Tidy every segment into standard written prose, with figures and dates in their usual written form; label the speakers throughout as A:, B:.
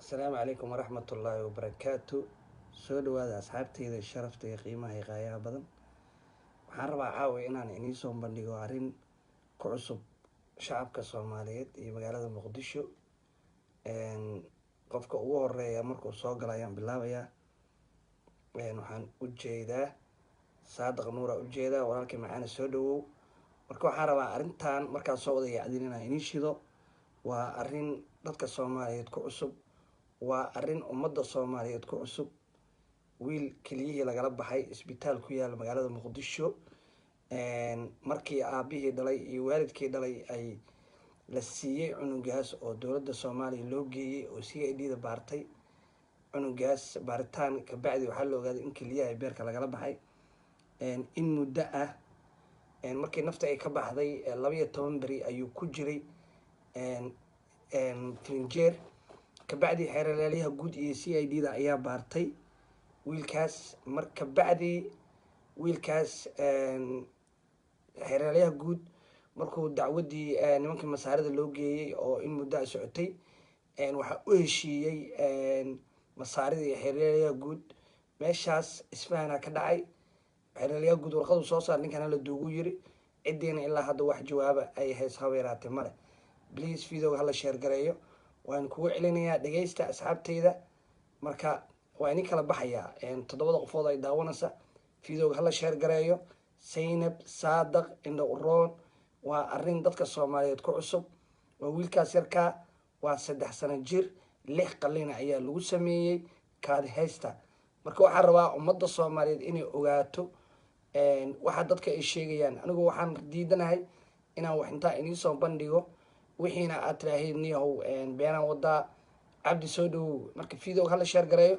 A: السلام عليكم ورحمة الله وبركاته. soo dhawaada asxaabteyda sharafta iyo qiimaha iyo qaayaha badan. waxaan rabaa caawa inaan inii soo bandhigo arrin ku cusub shacabka Soomaaliyeed iyo magaalada Muqdisho. qofka ugu horeeya markuu soo galayaan bilaabayaa. waxaan u jeedaa Saadaq Nuura u jeedaa walaalkii macana soo dhawow. marka waxaan rabaa arrintan markaan soo wada yaacdin inaan inii shido. waa arrin dadka Soomaaliyeed ku cusub, waa arrin ummadda Soomaaliyeed ku cusub. wiil keliyihii lagala baxay isbitaal ku yaala magaalada Muqdisho markii aabihii dhalay iyo waalidkii dhalay ay la siiyay cunugaas oo dowladda Soomaaliya loo geeyay oo CID da baartay. cunugaas baaritaan ka bacdi waxaa la ogaaday in keliyaha beerka lagala baxay in muddo ah. markii nafta ay ka baxday 12 beri ayuu ku jiray frinjeer. kabacdi xeeralyaha guud iyo CID da ayaa baartay wiilkaas. marka bacdi wiilkaas xeeralyaha guud markuu dacwadii nimankii masaarida loo geeyay oo in muddo socotay waxa uu heshiiyay masaarida iyo xeeralyaha guud. meeshaas isfahan ka dhacay. xeeralyaha guud warqadu soo saar ninkana la duugu yiri cideena ilaa hadda wax jawaaba ay hees habeeraatay male. please video hala share gareeyo. waan kugu celinayaa dhageysta asxaabteyda. marka waa in kala baxaya 7 qofood ay daawanaysa. video hala share gareeyo. Zainab Saadaq Indho Uroon waa arrin dadka Soomaaliyeed ku cusub. waa wiilkaas yarka waa 3 sano jir 6 qalin ayaa lagu sameeyay kaadi haysta. marka waxaan rabaa ummadda Soomaaliyeed inay ogaato waxa dadka ay sheegayaan. anigu waxaan diidanahay inaan wax inta inii soo bandhigo wixiina aad tiraaheen niyow beenan wada cabdi soo dhawow. marka video hala share gareeyo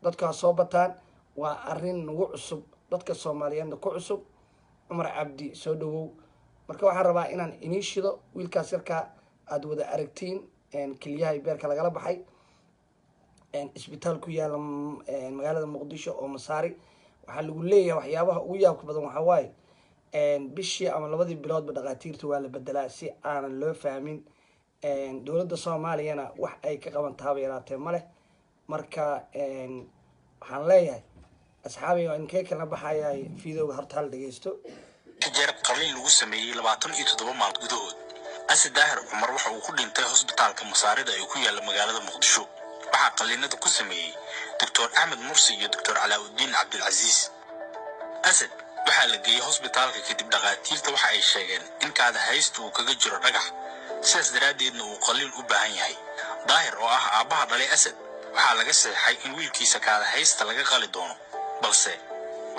A: dadka soo bataan. waa arrin nagu cusub dadka Soomaaliyeedna ku cusub. Cumar Cabdi soo dhawow. marka waxaan rabaa inaan inii shido wiilkaas yarka aad wada aragtiin keliyaha beerka lagala baxay isbitaal ku yaala magaalada Muqdisho oo Masaari. waxaa lagu leeyahay waxyaabaha ugu yaabka badan waxa waaye bishii ama 2 biloodba dhaqaatiirta waa la bedelaa si aanan loo fahmin. dowladda Soomaaliyana wax ay ka qaban taaba yaraatee male. marka waxaan leeyahay asxaabi oo inkee kala baxayay video horta hal dhageysto.
B: jeer qalin lagu sameeyay 27 maalmood gudahood. Asad Daahir Cumar waxa uu ku dhintay hospitaalka Masaarida ee ku yaala magaalada Muqdisho. waxaa qalinada ku sameeyay Dr. Ahmed Mursi iyo Dr. Alauddin Abdul Aziz. Asad waxaa la geeyay hospitaalka kadib dhaqaatiirta waxa ay sheegeen in kaada haysto uu kaga jiro dhagax, sidaas daraadeedna uu qalin u baahan yahay. Daahir oo ah aabaha dhalay Asad waxaa laga saxay in wiilkiisa kaada haysta laga qali doono, balse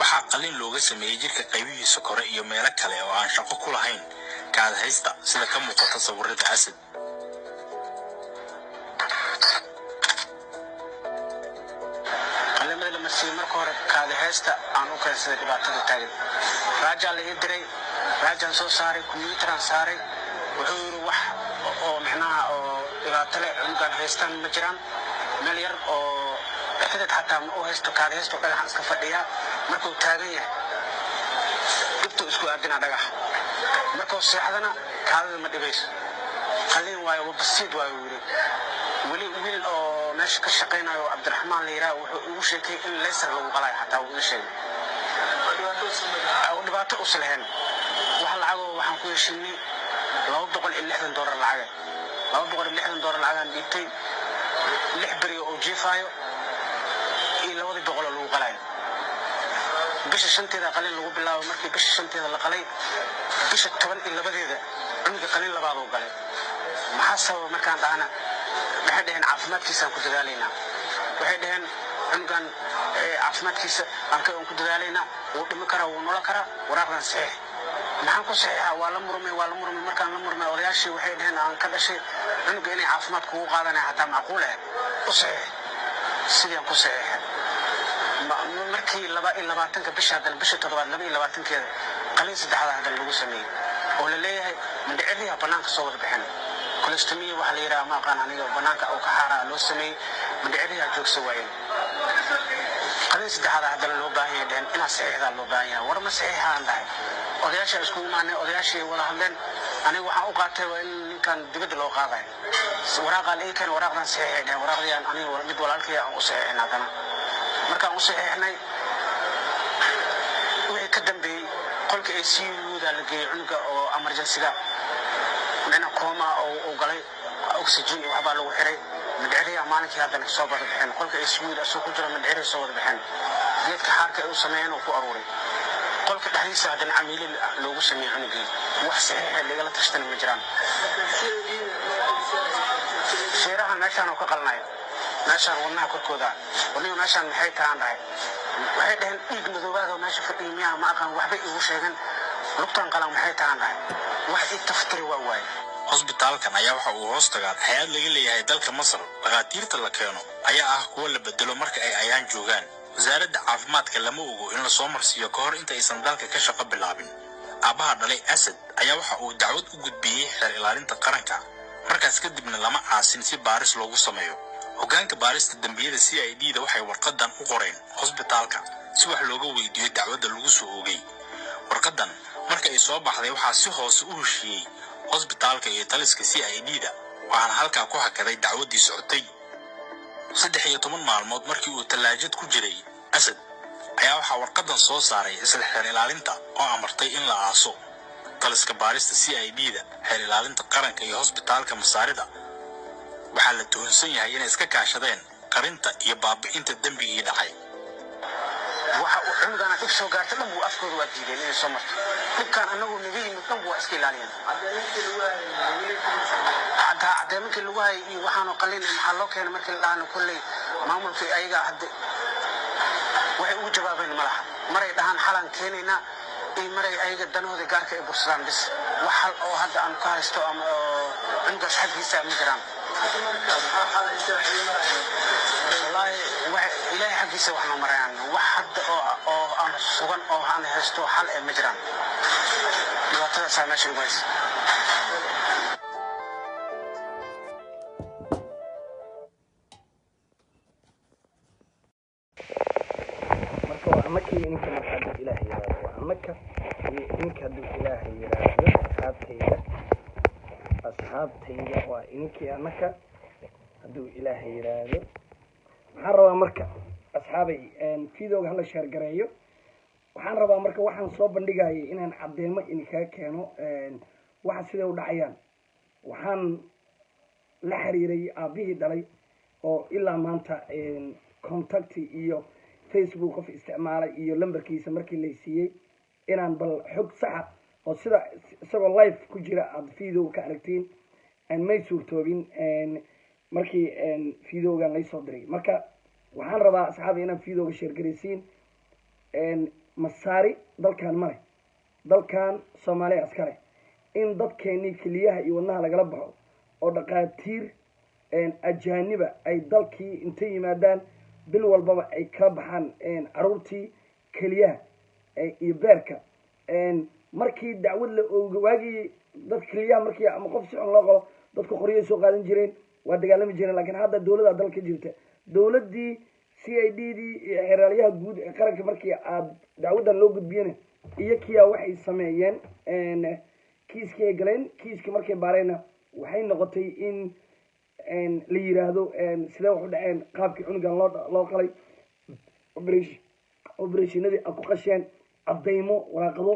B: waxaa qalin looga sameeyay jirka qaybihiisa kore iyo meelo kale oo aan shaqo ku lahayn kaada haysta sida ka muuqata sawirada Asad. qalimada lama sii marka hore kaada haysta aan u keensaday dhibaatada taagan. raajaa la diray, raajaan soo saaray kombiyuutaraan saaray. wuxuu yiri wax oo macnaha oo dhibaato leh cunugan haystaan ma jiraan. meel yar oo xidid xataa ma u haysto kaada haysto dhagax iska fadhiya. markuu taagan yahay dibtu isku aadina dhagax. markuu seexdana kaadada ma dhibayso. qalin waayo basiid waayo yiri. weli wiil oo meesha ka shaqeynayo Cabdiraxmaan Leeraa wuxuu ugu sheekay in laser lagu qalay xataa uu sheegay dhibaato u salehen. waxa lacago waxaan ku heshiinay $260 lacag. $260 lacagan dhigtay 6 beri oo jiifaayo iyo 200 lagu qalay. bisha 5teeda qalin lagu bilaabo. markii bisha 5teeda la qalay bisha 12deeda cunuga qalin labaad oo galay. maxaa sabab markaan dhaana waxay dhaheen caafimaadkiisa ku dadaalayna. waxay dhaheen cunugan caafimaadkiisa aan ku dadaalayna uu dhimi kara uu nolol kara waraaqdan saxiix. maxaan ku saxiixa waa la murmay markaan la murmay odayaashii waxay dhaheen aan ka dhashay cunuga inay caafimaad kugu qaadanay xataa macquul ah u saxiix. sidaan ku saxiixay markii 22 bisha hadal bisha 22keeda qalin saddexda hadal lagu sameeyay oo la leeyahay mandhiciriya banaanka soo wada bixin. kolestamiya waxa la yiraahdaa ma aqaan aniga banaanka oo ka xaara loo sameeyay mandhiciriya joogso waayeen. qalin saddexda hadal loo baahan yahay ina saxiixda loo baahan yahay. war ma saxiixaan dhahay odayaasha isku imaanay odayaashii wada hadleen aniga waxaan u qaatay waa in ninkan dibadda loo qaadayo waraaqaan ii keen waraaqdan saxiixay waraaqdiyaan aniga mid walaalkay aan u saxiixin haddana markaan u saxiixnay wixii ka dambeeyey qolka ICU-da la geeyey cunuga oo emergency-ga mina kooma oo galay oxygen iyo waxbaa lagu xiray madceriya maalinkii haddana soo wada baxeen qolka ICU-da asoo ku jira madceriya soo wada baxeen geedka xaarka ay u sameeyeen oo ku aruuray qolka dhexdiisa haddana camiile loogu sameeyey cunugii wax saxiixa lagala tashtana ma jiraan sheerahan meeshaan oo ka qalnayo meeshaan wadnaha korkooda wadniga meeshaan maxay tahaan dhahay waxay dhaheen dhiig madoobaada meesha fadhiya miyaa ma aqaan waxbay igu sheegeen lugtan qalan maxay tahaan dhahay wax ii taftiri waa waaye
C: hosbitaalkan ayaa waxa uu hoos tagaa hay'ad laga leeyahay dalka Masar dhaqaatiirta la keeno ayaa ah kuwa la bedelo marka ay ayaan joogaan wasaaradda caafimaadka lama ogo in la soo marsiyo ka hor inta aysan dalka ka shaqo bilaabin aabaha dhalay Asad ayaa waxa uu dacwad u gudbiyay xeer ilaalinta qaranka markaas kadibna lama aasin si baaris loogu sameeyo hoggaanka baarista dambiyada CID-da waxay warqadan u qoreen hosbitaalka si wax looga weydiiyo dacwadda lagu soo oogay warqadan marka ay soo baxday waxa si hoos u heshiyay hosbitaalka iyo taliska CID-da waxaana halkaa ku hakaday dacwaddii socotay 13 maalmood markii uu talaajad ku jiray Asad ayaa waxa warqadan soo saaray isla xeer ilaalinta oo amartay in la aaso taliska baarista CID-da xeer ilaalinta qaranka iyo hosbitaalka Masaarida waxaa la tuhunsan yahay inay iska kaashadeen qarinta iyo baabi'inta dambigii dhacay
B: waxa uu cunugana dib soo gaartay dhan buu afkooda waa diideen inay soo marto dhibkaan anagu naga yimid dhan buu iska ilaaliyeen caddeemankii lagu hayay iyo waxaanu qalin maxaa loo keenay markii la dhahaana kolley maamulkii ayaga hadde waxay ugu jawaabeen ma laha maray dhahaan xalaan keenaynaa iyo maray ayaga danahooda gaarka ay bursadaan bis wax hal oo hadda aan ku haysto ama cunugaas xaggiisa ma jiraan والله إلهي حقي سوى حنا مريان واحد أو أنا سجن أو أنا هستو حل مجران لوطة سامش البيس
A: مركوا أمكي إنك مرحبا إلهي وأمك إنك دو إلهي أصحاب تيجا وإنك أمك دو إلهي يرادو waxaan rabaa marka asxaabay fiidooga hala share gareeyo waxaan rabaa marka waxaan soo bandhigayay inaan cadeemo idinkaga keeno waxa sida u dhacayaan waxaan la xiriiray aabihii dhalay oo ilaa maanta contact iyo Facebook qof isticmaalay iyo lambarkiisa markii la siiyay inaan bal xog sax oo sida isagoo live ku jira aad fiidooga ka aragtiin may suurtoobin markii fiidoogan lay soo diray marka waxaan rabaa asxaabay inaan fiidooga share gareysiin masaari dalkan male dalkan Soomaaliya askare in dadkeeni kaliyaha iyo wadnaha lagala baxo oo dhaqaatiir ajaaniba ay dalkii inta yimaadaan bil walbaba ay ka baxaan caruurtii kaliyaha iyo beerka markii dacwad la waagi dad kaliyaha markii ama qof si xun loo qabo dadku qoryo soo qaadan jireen waa dagaalami jireen laakiin hadda dawladda dalka jirta dawladdii CID-dii xeeralyaha guud ee qaranka markii aad dacwadan loo gudbiyeen iyo kiya waxay sameeyeen kiiskii ay galeen kiiskii markay baarayna waxay noqotay in la yiraahdo sidee wax u dhaceen qaabkii cunugan loo qalay operationadii ay ku qasheen cadeymo waraaqado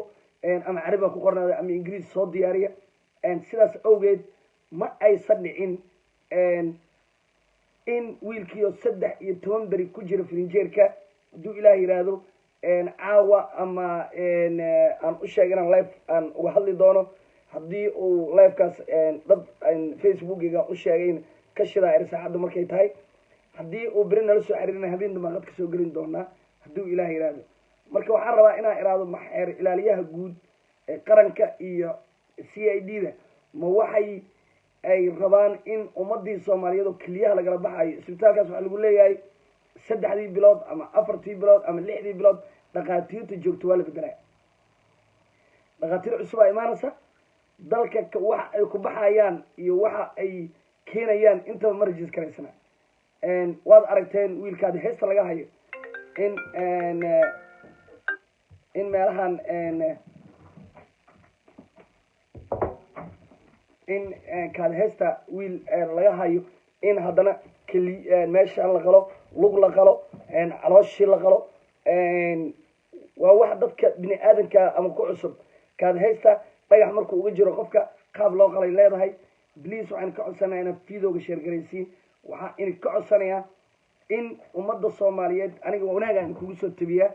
A: ama carabi ku qornaaday ama ingiriis soo diyaariya sidaas awgeed ma aysan dhicin in wiilkiyo 13 beri ku jira firinjeerka haduu ilaahay yiraahdo caawa ama aan u sheegnaa live aan uga hadli doono hadii uu live-kaas dad Facebook-ga u sheegay ka shida irsaacadu markay tahay hadii uu beri nala soo xiriirina habeen dambe ka soo gelin doona haduu ilaahay yiraahdo marka waxaan rabaa inaan iraado maxeer ilaaliyaha guud ee qaranka iyo CID-da ma waxay ay rabaan in ummadii Soomaaliyeed oo kaliyaha lagala baxayo isbitaalkaas waxa lagu leeyahay 3 bilood ama 4 bilood ama 6 bilood dhaqaatiirta joogto waa la bedelay dhaqaatiir cusub ay imaanaysa dalka waxa ay ku baxayaan iyo waxa ay keenayaan inta marjis kareysana waad aragteen wiilkaada heesta laga hayo in meelahan in kaadheysta wiil laga hayo in haddana meesha la qalo lug la qalo calooshii la qalo waa wax dadka bini aadanka ama ku cusub kaadheysta dhagax markuu uga jiro qofka qaab loo qalay leedahay bliis waxaan ka codsanayaa inaad fiidooga sheergaraysiin waxaa idin ka codsanayaa in ummadda soomaaliyeed aniga wanaag aan kugu soo tabiyaa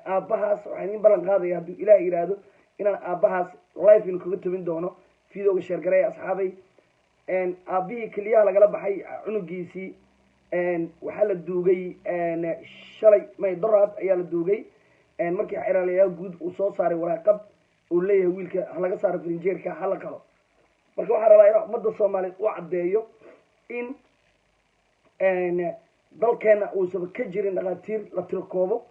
A: aabbahaas waxaan idin ballan qaadaya hadduu ilaah yidhaahdo inaan aabbahaas life idin kaga tabin doono fiidooga sheergareeya asxaabay aabbihii keliyaha lagala baxay cunugiisii waxaa la duugay shalay doraad ayaa la duugay markii xeraalayaal guud uu soo saaray waraaqad uu leeyahay wiilka halaga saaro frinjeerka hala qalo marka waxaa rabaa inaan ummadda soomaaliyeed u caddeeyo in dalkeena uusan ka jirin dhakhaatiir la tirkoobo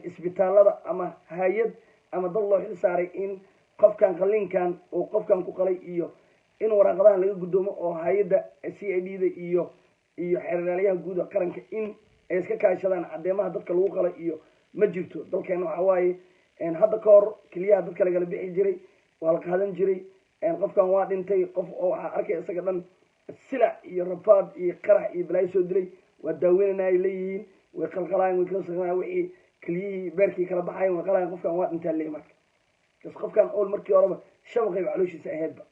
A: isbitaalada ama hay-ad ama dad loo xil saaray in qofkan qaliinkan uu qofkan ku qalay iyo in waraaqadahan laga guddoomo oo hay-adda CID da iyo xeeralyaha guud qaranka in ay iska kaashadaan caddeemaha dadka lagu qalay iyo ma jirto dalkeena waxa waaye hadda ka hor keliyaha dadka lagala bixi jiray waa la qaadan jiray qofkan waa dhintay qof oo waxaa arkay isaga dhan silac iyo rafaad iyo qarax iyo balaayo soo dilay waa daaweynana ay leeyihiin way qalqalaayeen way kala saqnaa wixii keliyihii beerkii kala baxayen way qalaayeen qofkan waa dhintaa leeyahy marka bas qofkan ool markii horeba shabaqayba calooshiisa ahaydba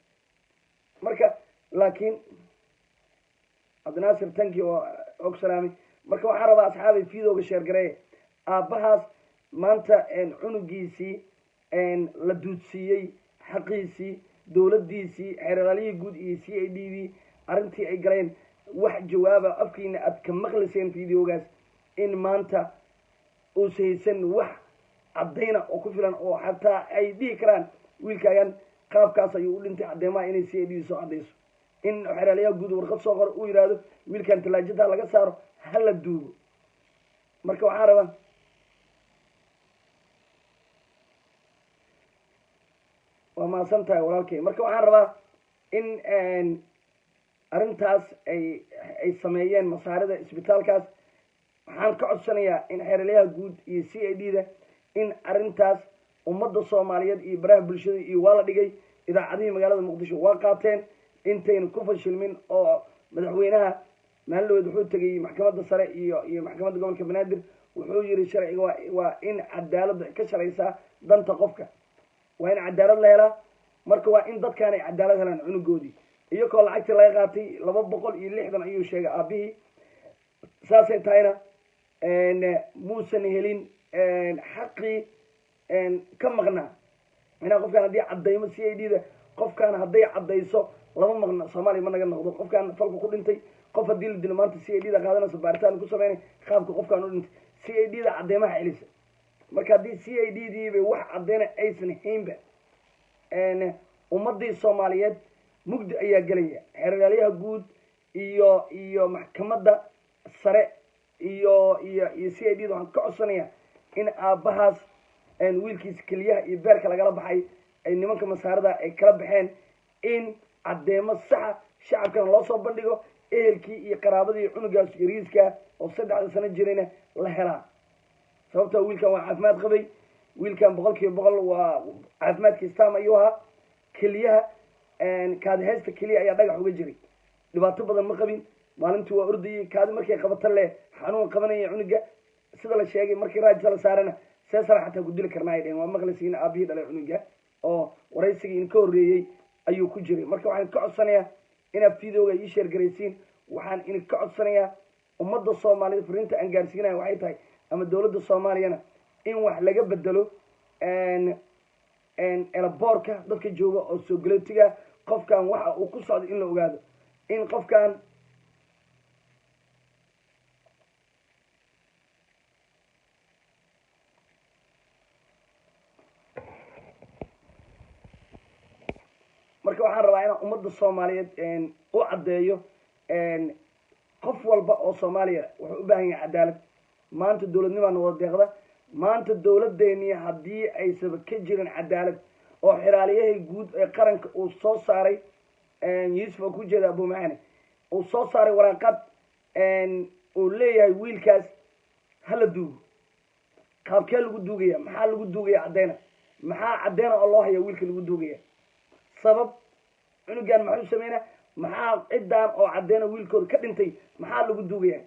A: marka laakiin cabdinaasir tanki oo og salaamay marka waxaan rabaa asxaabay fiidooga sheergareeye aabbahaas maanta cunugiisii la duudsiiyey xaqiisii dowladdiisii xeeralaalihii guud iyo CID dii arrintii ay galeen wax jawaaba afkiina aad ka maqlayseen fideogaas in maanta uusa haysan wax caddayna oo ku filan oo xataa ay dhihi karaan wiilkaagan qaabkaas ayuu u dhintay caddeemaha inay CID soo caddayso in xeeralyaha guud warqad soo qor uu yidhaahdo wiilkan talaajada laga saaro hala duugo marka waxaan rabaa waa mahadsan tahay walaalkay marka waxaan rabaa in arrintaas ay sameeyeen masaarida isbitaalkaas waxaan ka codsanayaa in xeeralyaha guud iyo CID da in arrintaas ummadda soomaaliyeed iyo baraha bulshada iyo waa la dhigay idaacadihii magaalada muqdisho waa qaateen intaynu ku fashilmin oo madaxweynaha maalin wuxuu tegay maxkamadda sare iyo maxkamadda gobolka banaadir wuxuu yiri sharciga waa in cadaalad ka sharaysaa danta qofka waa in cadaalad la helaa marka waa in dadkaan ay cadaalad helaan cunugoodii iyagoo lacagtii laga qaatay 260 ayuu sheegay aabihii saasay tahayna muusan helin xaqii ka maqnaa inaa qofkaan haddii caddaymo CID da qofkaan hadday caddayso lama maqna soomaaliya ma naga noqdo qofkaan falka ku dhintay qof haddii la dilo maanta CID da qaadanayso baaritaan ku sameynay qaabka qofkaan u dhintay CID da caddeemaha celisa marka haddii CID diiba wax caddayna aysan haynba ummadii soomaaliyeed mugdi ayaa gelaya xeeralyaha guud iyo maxkamadda sare iyo CID da waxaan ka codsanayaa in aabbahaas wiilkiisa keliyaha iyo beerka lagala baxay ay nimanka masaarada ay kala baxeen in caddeemo saxa shacabkana loo soo bandhigo ehelkii iyo qaraabadii cunugaas yariiska oo 3 sano jirayna la helaa sababta wiilkan waa caafimaad qabay wiilkan 100% waa caafimaadkiisa taam ayuu ahaa keliyaha kaadheysta keliya ayaa dhagax uga jiray dhibaato badan ma qabin maalintii waa ordayay kaadi markay qabato leh xanuun qabanaya cunuga sida la sheegay markii raajisa la saarana seesara xataa ku dili karnaa ay dhaheen waa maqlaysiin aabihii dhalay cunuga oo waraysigii in ka horreeyey ayuu ku jiray marka waxaan ka codsanayaa inaad fiidooga ii sheergaraysiin waxaan idin ka codsanayaa ummadda soomaaliyeed fariinta aan gaarsiinaya waxay tahay ama dowladda soomaaliyana in wax laga bedelo elaboorka dadka jooga oo soo galootiga qofkan waxa uu ku socdo in la ogaado in qofkan marka waxaan rabaa inaan ummadda soomaaliyeed u caddeeyo qof walba oo soomaaliya wuxuu u baahan yahay cadaalad maanta dowladnimaana wada deeqda maanta dowladeeni haddii aysaba ka jirin cadaalad oo xiraaliyahay guud ee qaranka uu soo saaray yuusuf oo ku jeeda abu macane uu soo saaray waraaqad uu leeyahay wiilkaas hala duugo qaabkee lagu duugaya maxaa lagu duugaya caddeyna maxaa caddeyna oo loo haya wiilka lagu duugaya sabab cunugan maxuu sameynaa maxaa ciddaan oo caddeena wiilkooda ka dhintay maxaa lagu duugaya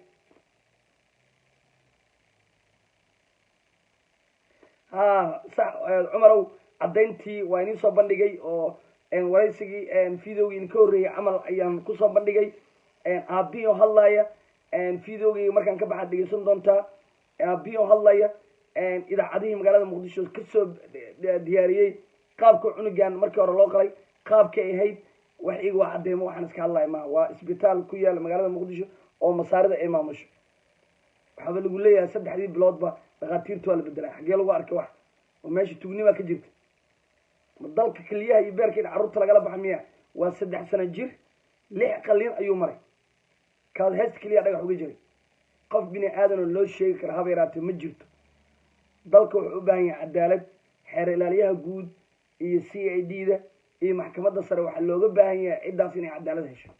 A: ha sax cumarow caddayntii waa inii soo bandhigay oo waraysigii videogii idinka horreeyay camal ayaan kusoo bandhigay aabiyo hadlaya videogii markaan ka baxaad dhegeysan doontaa aabiyo hadlaya idaacadihii magaalada muqdisho kasoo diyaariyey qaabka cunugan markii hore loo qalay qaabka ay ahayd wax iga waa caddeemo waxaan iska hadlaya ma waa isbitaal ku yaala magaalada muqdisho oo masaarida ay maamusho waxaaba lagu leeyahay 3 biloodba dhakhaatiirta waa la bedelaa xaggee lagu arkay wax oo meesha tugnima ka jirta ma dalka keliyaha iyo beerka in carruurta lagala baxa miya waa 3 sano jir 6 qalliin ayuu maray kaad heesta keliya dhagax uga jiray qof bini aadan oo loo sheegi kara haba yaraatee ma jirto dalka wuxuu u baahan yahay cadaalad xeer ilaaliyaha guud iyo CID-da iyo maxkamadda sare waxaa looga baahan yahay ciddaas inay cadaalad hesho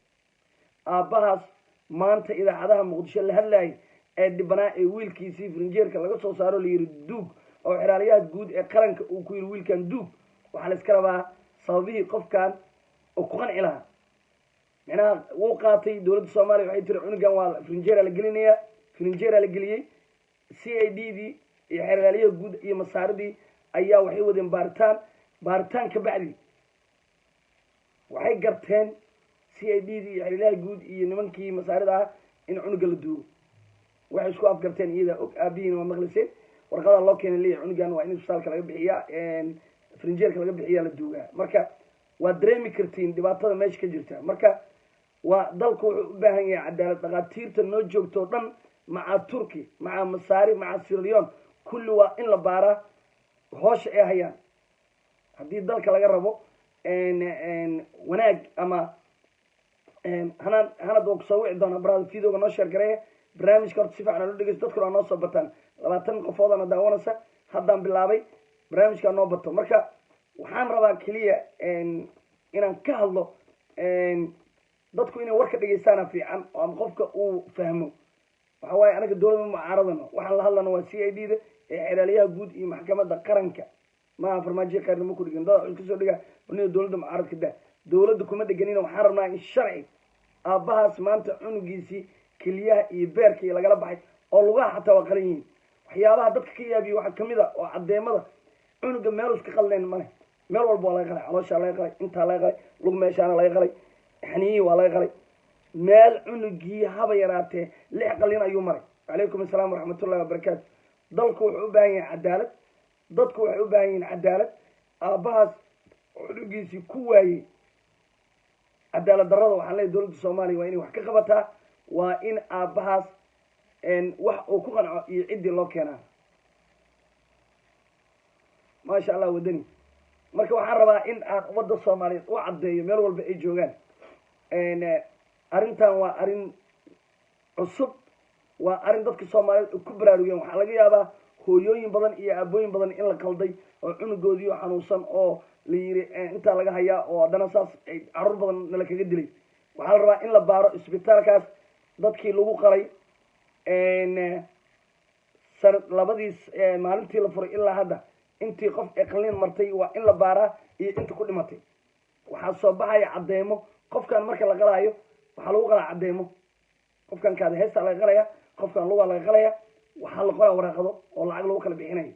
A: aabbahaas maanta idaacadaha muqdisho la hadlayay ee dhibanaa ee wiilkiisii frinjeerka laga soo saaro la yiri duug oo xiraaliyaha guud ee qaranka uu ku yiri wiilkan duug waxaa la iska rabaa sababihii qofkan oo ku qanci lahaa macnaha wuu qaatay dowladda soomaaliya waxay tiri cunugan waa frinjeera la gelinayaa frinjeera la geliyey CID-dii iyo xiraaliyaha guud iyo masaaridii ayaa waxay wadeen baaritaan ka bacdi waxay garteen CID-dii iyo xiriiryaha guud iyo nimankii masaarida ah in cunuga la duugo waxay isku afgarteen iyada og aabihiina waa maqliseen warqadaa loo keenay leeyahay cunugan waa in isbitaalka laga bixiyaa frinjeerka laga bixiyaa la duugaa marka waa dareemi kartiin dhibaatada meesha ka jirta marka waa dalku wuxuu u baahan yahay cadaalad dhakhaatiirta noo joogto dhan maca turki maca masaari maca sirlion kulli waa in la baaraa hoosha ay hayaan haddii dalka laga rabo wanaag ama hanad waa kusoo wici doona barada videoga noo sheer gareeya barnaamijka horta si fiican loo dhegeysto dadkuna waa noo soo bataan 20 qofoodana daawanaysa haddaan bilaabay barnaamijkaa noo bato marka waxaan rabaa keliya inaan ka hadlo dadku inay warka dhegeystaana fiican oo ama qofka uu fahmo waxa waaye anaga dowladda mucaaradano waxaan la hadlana waa CID-da ee xiraaliyaha guud iyo maxkamadda qaranka maaha farmaajo qaranimo ku dhigan dad kasoo dhiga aniga dowladda mucaaradka daa dowladda kuma dheganina waxaan rabnaa in sharci aabbahaas maanta cunugiisii keliyaha iyo beerka iyo lagala baxay oo lugaha xataa waa qalan yihiin waxyaabaha dadka ka yaabiyo waxaa kamid a oo caddeemada cunuga meel iska qalleen male meel walba waa laga qalay calooshaa laga qalay intaa laga qalay lug meeshaana laga qalay xaniyihii waa laga qalay meel cunugii haba yaraatee 6 qalliin ayuu maray calaykum assalaam waraxmatullahi wabarakaatu dalku wuxuu u baahan yahay cadaalad dadku waxay u baahan yihiin cadaalad aabbahaas cunugiisii ku waayey cadaalad darrada waxaan leeyahay dowladda soomaaliya waa inay wax ka qabataa waa in aabbahaas wax uu ku qanco iyo ciddii loo keenaa maasha allah wadani marka waxaan rabaa in aan ummadda soomaaliyeed u caddeeyo meel walba ay joogaan arrintan waa arrin cusub waa arrin dadka soomaaliyeed ku baraarugeen waxaa laga yaabaa hooyooyin badan iyo aabooyin badan in la qalday oo cunugoodiio xanuunsan oo la yiri intaa laga hayaa oo haddana saas ay carruur badan nala kaga dilay waxaa la rabaa in la baaro isbitaalkaas dadkii lagu qalay labadiis maalintii la furay ilaa hadda intii qof ee qalliin martay waa in la baaraa iyo inta ku dhimatay waxaa soo baxaya caddeemo qofkan marka la qalaayo waxaa lagu qalaa caddeemo qofkan kaada heestaa laga qalaya qofkan lugaa laga qalaya waxaa la qoraa waraaqado oo lacag lagu kala bixinayo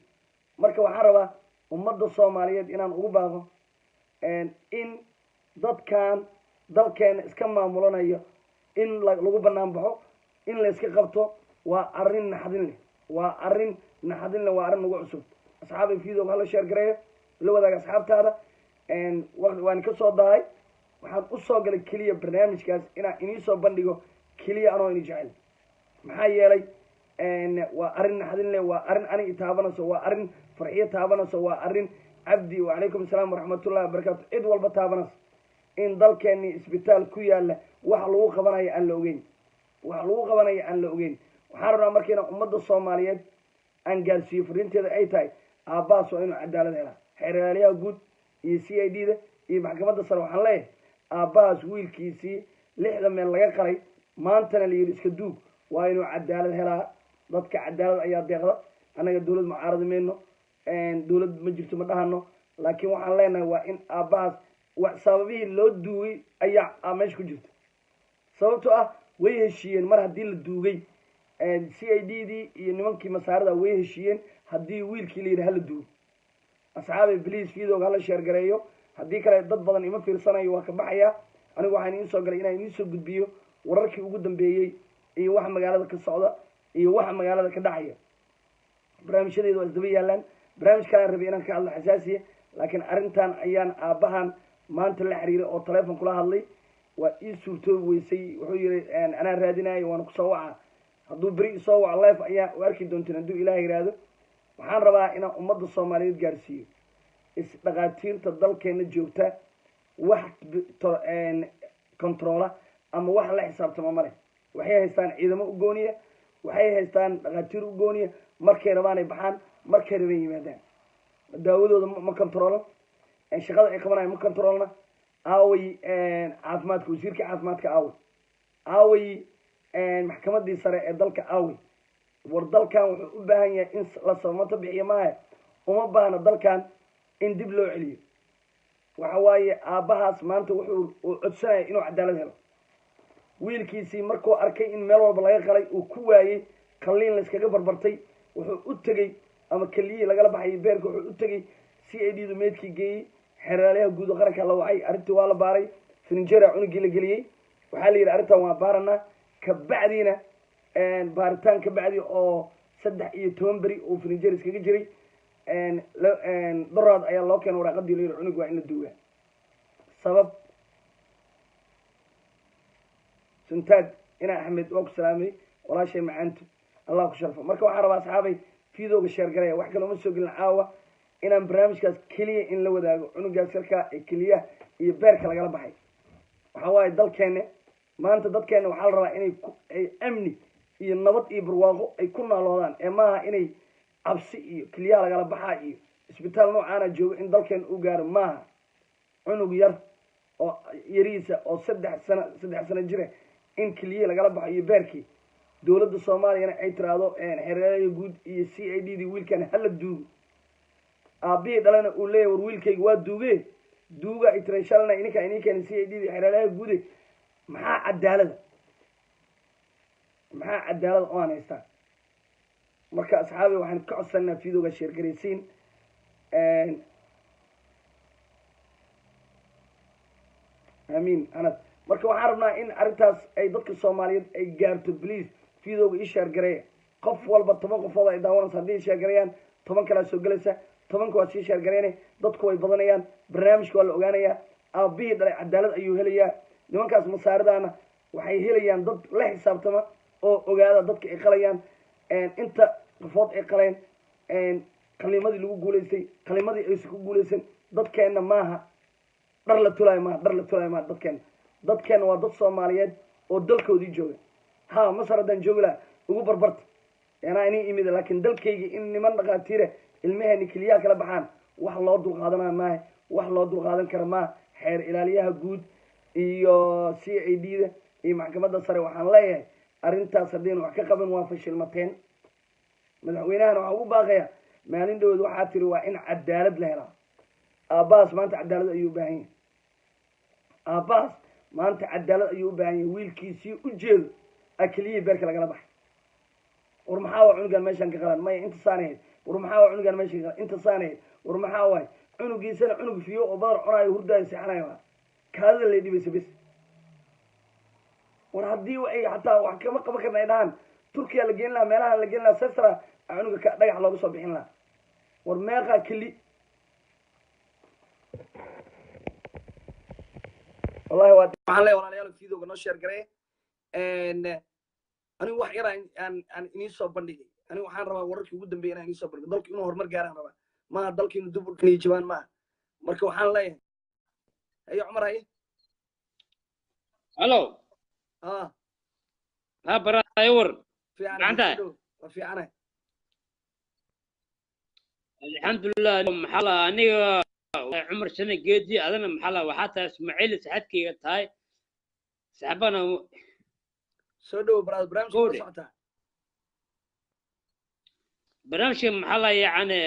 A: marka waxaan rabaa ummadda soomaaliyeed inaan ugu baaqo in dadkan dalkeena iska maamulanayo in lagu banaan baxo in la iska qabto waa arrin naxdin leh waa arrin naxdin leh waa arrin nagu cusub asxaabay videoga hala sheer gareeyo la wadaaga asxaabtaada waan ka soo dahay waxaan u soo galay keliya barnaamijkaas inaan inii soo bandhigo keliya anoo ini jecel maxaa yeelay waa arrin naxdin leh waa arrin aniga taabanayso waa arrin farxiyo taabanayso waa arrin cabdi wacalaykum assalaam waraxmatullahi wabarakaatu cid walba taabanayso in dalkeeni isbitaal ku yaala wax lagu qabanayo aan la ogeyn wax lagu qabanayo aan la ogeyn waxaan rabnaa markiina ummadda soomaaliyeed aan gaarsiiyo fariinteeda ay tahay aabbahaas waa inuu cadaalad helaa xeeraalyaha guud iyo CID-da iyo maxkamadda sare waxaan leeyahay aabbahaas wiilkiisii 6 meel laga qalay maantana la yidhi iska duug waa inuu cadaalad helaa dadka cadaalad ayaa deeqda annaga dowlad mucaarada mayno dowlad ma jirto ma dhahano laakiin waxaan leenahay waa in aabbahaas sababihii loo duugay ayaa meesha ku jirta sababtoo ah way heshiiyeen mar haddii la duugay c i d dii iyo nimankii masaarada way heshiiyeen haddii wiilkii la yidhi hala duugo asxaabay bliis videoga hala sheergareeyo haddii kale dad badan ima fiirsanayo waa ka baxaya anigu waxaan idiin soo galay inaan idiin soo gudbiyo wararkii ugu dambeeyey iyo waxa magaalada ka socda iyo waxa magaalada ka dhacaya barnaamijyadeedu waa isdaba yaalaan barnaamij kalaan rabay inaan ka hadlo xasaasiya laakiin arrintan ayaan aabbahan maanta la xiriiray oo teleefon kula hadlay waa ii suurtoobi weysay wuxuu yidhi anaa raadinayo waana kusoo waca hadduu beri isoo waco life ayaa u arki doonteen hadduu ilaah yidhaahdo waxaan rabaa inaan ummadda soomaaliyeed gaarsiiyo isdhaqaatiirta dalkeena joogta wax controla ama wax la xisaabtama ma leh waxay haystaan ciidamo u gooniya waxay haystaan dhaqaatiir u gooniya markay rabaan ay baxaan markay rabaan yimaadaan daawadooda ma controlan shaqada ay qabanayo ma controlna aaway caafimaadka wasiirka caafimaadka aaway maxkamadii sare ee dalka aaway war dalkan wuxuu u baahan yahay in la samato bixiyo maaha uma baahna dalkan in dib loo celiyo waxa waaye aabbahaas maanta wuxuu codsanaya inuu cadaalad helo wiilkiisii markuu arkay in meel walba laga qalay uu ku waayey qalliin layskaga barbartay wuxuu u tegey ama keliyihii lagala baxayay beerka wuxuu u tegey c i d du meydkii geeyey xeeraalayaha guud oo qaranka la wacay arrintii waa la baaray finjera cunugii la geliyey waxaa la yidhi arrintan waa baaranaa kabacdiina baaritaan kabacdi oo 13 beri uu finjer iskaga jiray doraad ayaa loo keenay waraaqadii la yidhi cunug waa in la duugaa sabab suntaag inaa axmed waa ku salaamay walaashay macaantu allah ku sharfo marka waxaan rabaa asxaabay videoga sheergaraya wax kale uma soo gelin caawa inaan barnaamijkaas keliya in la wadaago cunugaas yarkaa ee keliyaha iyo beerka lagala baxay waxaa waaye dalkeena maanta dadkeena waxaa la rabaa inay ay amni iyo nabad iyo barwaaqo ay ku nooloodaan ee maaha inay cabsi iyo keliyaha lagala baxaa iyo isbitaal noocaana joogo in dalkeena u gaaro maaha cunug yar oo yariisa oo 3 sano jira in keliya lagala baxo iyo beerkii dowladda soomaaliyana ay tiraahdo xereeraha guud iyo c i d dii wiilkan hala duugo aabihii dhalana uu leeyahay war wiilkayga waa duuga ay tiray shalna ininkan c i d dii xereeraha guude maxaa cadaalada oo aan haystaa marka asxaabi waxaan ka codsanaa videoga sheergaraysiin amiin anad marka waxaan rabnaa in arrintaas ay dadka soomaaliyeed ay gaarto please videoga ii sheergareeya qof walba 10 qofood ay daawanaysa haddii sheergareeyaan 10 kalaa soo gelaysa 10 waa sii sheergareynay dadku way badanayaan barnaamijka waa la ogaanayaa aabihii dhalay cadaalad ayuu helayaa nimankaas masaaridaana waxay helayaan dad la xisaabtama oo ogaada dadka ay qalayaan inta qofood ay qaleen qalimadii lagu guuleystay qalimadii aysan ku guuleysan dadkeena maaha dhar la tulaayo maaha dadkeena waa dad soomaaliyeed oo dalkoodii jooga ha masar haddaan joogi laha ugu barbarta anaa inii imida laakiin dalkayga in niman dhaqaatiire ilmaheeni keliyaha kala baxaan wax loo dulqaadanaya maaha wax loo dulqaadan kara maaha xeer ilaaliyaha guud iyo c i d da iyo maxkamadda sare waxaan leeyahay arrintaas haddaynu wax ka qaban waa fashilmateen madaxweynahana waxaa ugu baaqaya maalin dhawood waxaa tiri waa in cadaalad la helaa aabbahaas maanta cadaalad ayuu u baahan yahay aabbahaas maanta cadaalad ayuu u baahan yahay wiilkiisii u jeedo akeliyihii beerka lagala baxay war maxaa waa cunugaan meeshaan ka qalan maya inta saanahayd war maxaa waa cunugaan meeshaan ka qalan inta saanahayd war maxaa waay cunugiisana cunug fiyo oo badar cunaayo hurdaayo seexanayo waa kaadida lay dhibaysa bes war haddii ay xataa wax kama qaban karna ay dhahaan turkiya la geen lahaa meelaha la geen lahaa sesra cunuga dhagax looga soo bixin lahaa war meeqaa keli wallahi waa waxaan leeyahay walaalayaal videoga noo sheer garee anigu wax yar aan inii soo bandhigay anigu waxaan rabaa wararkii ugu dambeeyay inaan inii soo bandhigo dalku inuu horumar gaaraan rabaa maaha dalka inuu dib u dhiniyo jibaan maaha marka waxaan leeyahay haye cumar haye
D: halo ha baraay war
A: fiicantahay waa fiicanahay
D: alxamdulilah maxaa la aniga cumar sane geedi adana maxaa la waxaa tahay ismaaciil saxadkayga tahay saxabana
A: soo dhow barnaamijka ku socotaa
D: barnaamijka maxaa la yani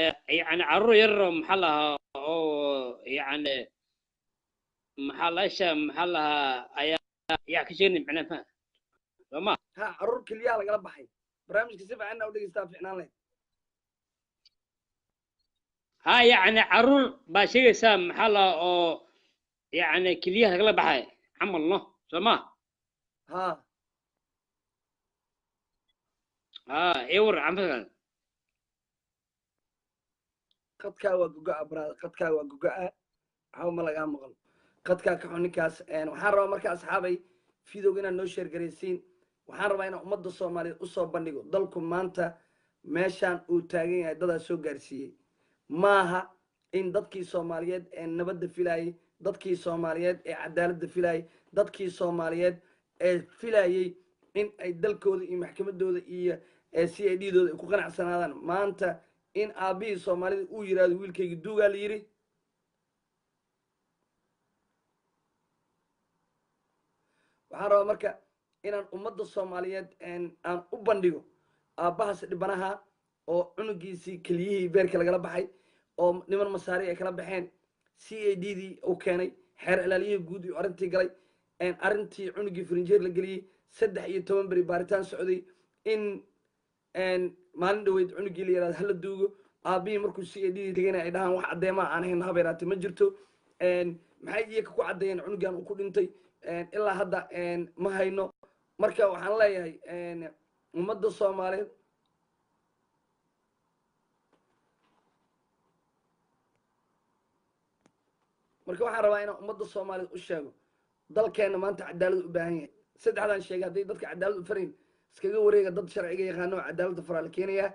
D: caruur yar maxaa la oo yani maxaa lahaa ayaa ka sheegni macnaha sooma
A: ha caruur keliyaha lagala baxay barnaamijka si fiican u dhegeystaa fiicnaan lahayd
D: ha yacni caruur baa sheegaysaa maxaa lahaa oo yacni keliyaha lagala baxay camal no sooma
A: ha
D: ha ewar camalkan
A: qadkaa waa gogo-a baraada qadkaa waa gogo-a waxba ma lagaa maqlo qadkaa ka xun ninkaas waxaan rabaa marka asxaabay videoga inaad noo sheergaraysiin waxaan rabaa inaan ummadda soomaaliyeed usoo bandhigo dalku maanta meeshaan uu taagan yahay dadaa soo gaarsiiyey maaha in dadkii soomaaliyeed ee nabadda filayey dadkii soomaaliyeed ee cadaaladda filayey dadkii soomaaliyeed ee filayey in ay dalkooda iyo maxkamadooda iyo c i d dooda ay ku qanacsanaadaan maanta in aabbihii soomaalida uu yidhaahdo wiilkayga duugaa la yidhi waxaan rabaa marka inaan ummadda soomaaliyeed aan u bandhigo aabbahaas dhibanaha oo cunugiisii keliyihii beerka lagala baxay oo niman masaari ay kala baxeen c a d dii uu keenay xeer ilaaliyihii guud iyo arrintii galay arrintii cunugii farinjeer la geliyey 13 beri baaritaan socday in maalin dhaweyd cunugii la yihahdo hala duugo aabbihii markuu c a d dii tegayna ay dhahaan wax caddeemaha aan ahayn habeeraate ma jirto maxay iyaka ku caddeeyeen cunugan uu ku dhintay ilaa hadda ma hayno marka waxaan leeyahay ummadda soomaaliyeed marka waxaan rabaa inaan ummadda soomaaliyeed u sheego dalkeenna maanta cadaalad u baahan yahay saddexdan sheegay hadday dadka cadaalad u farayn iskaga wareega dad sharciga yaqaano oo cadaaladda faraa la keenayaa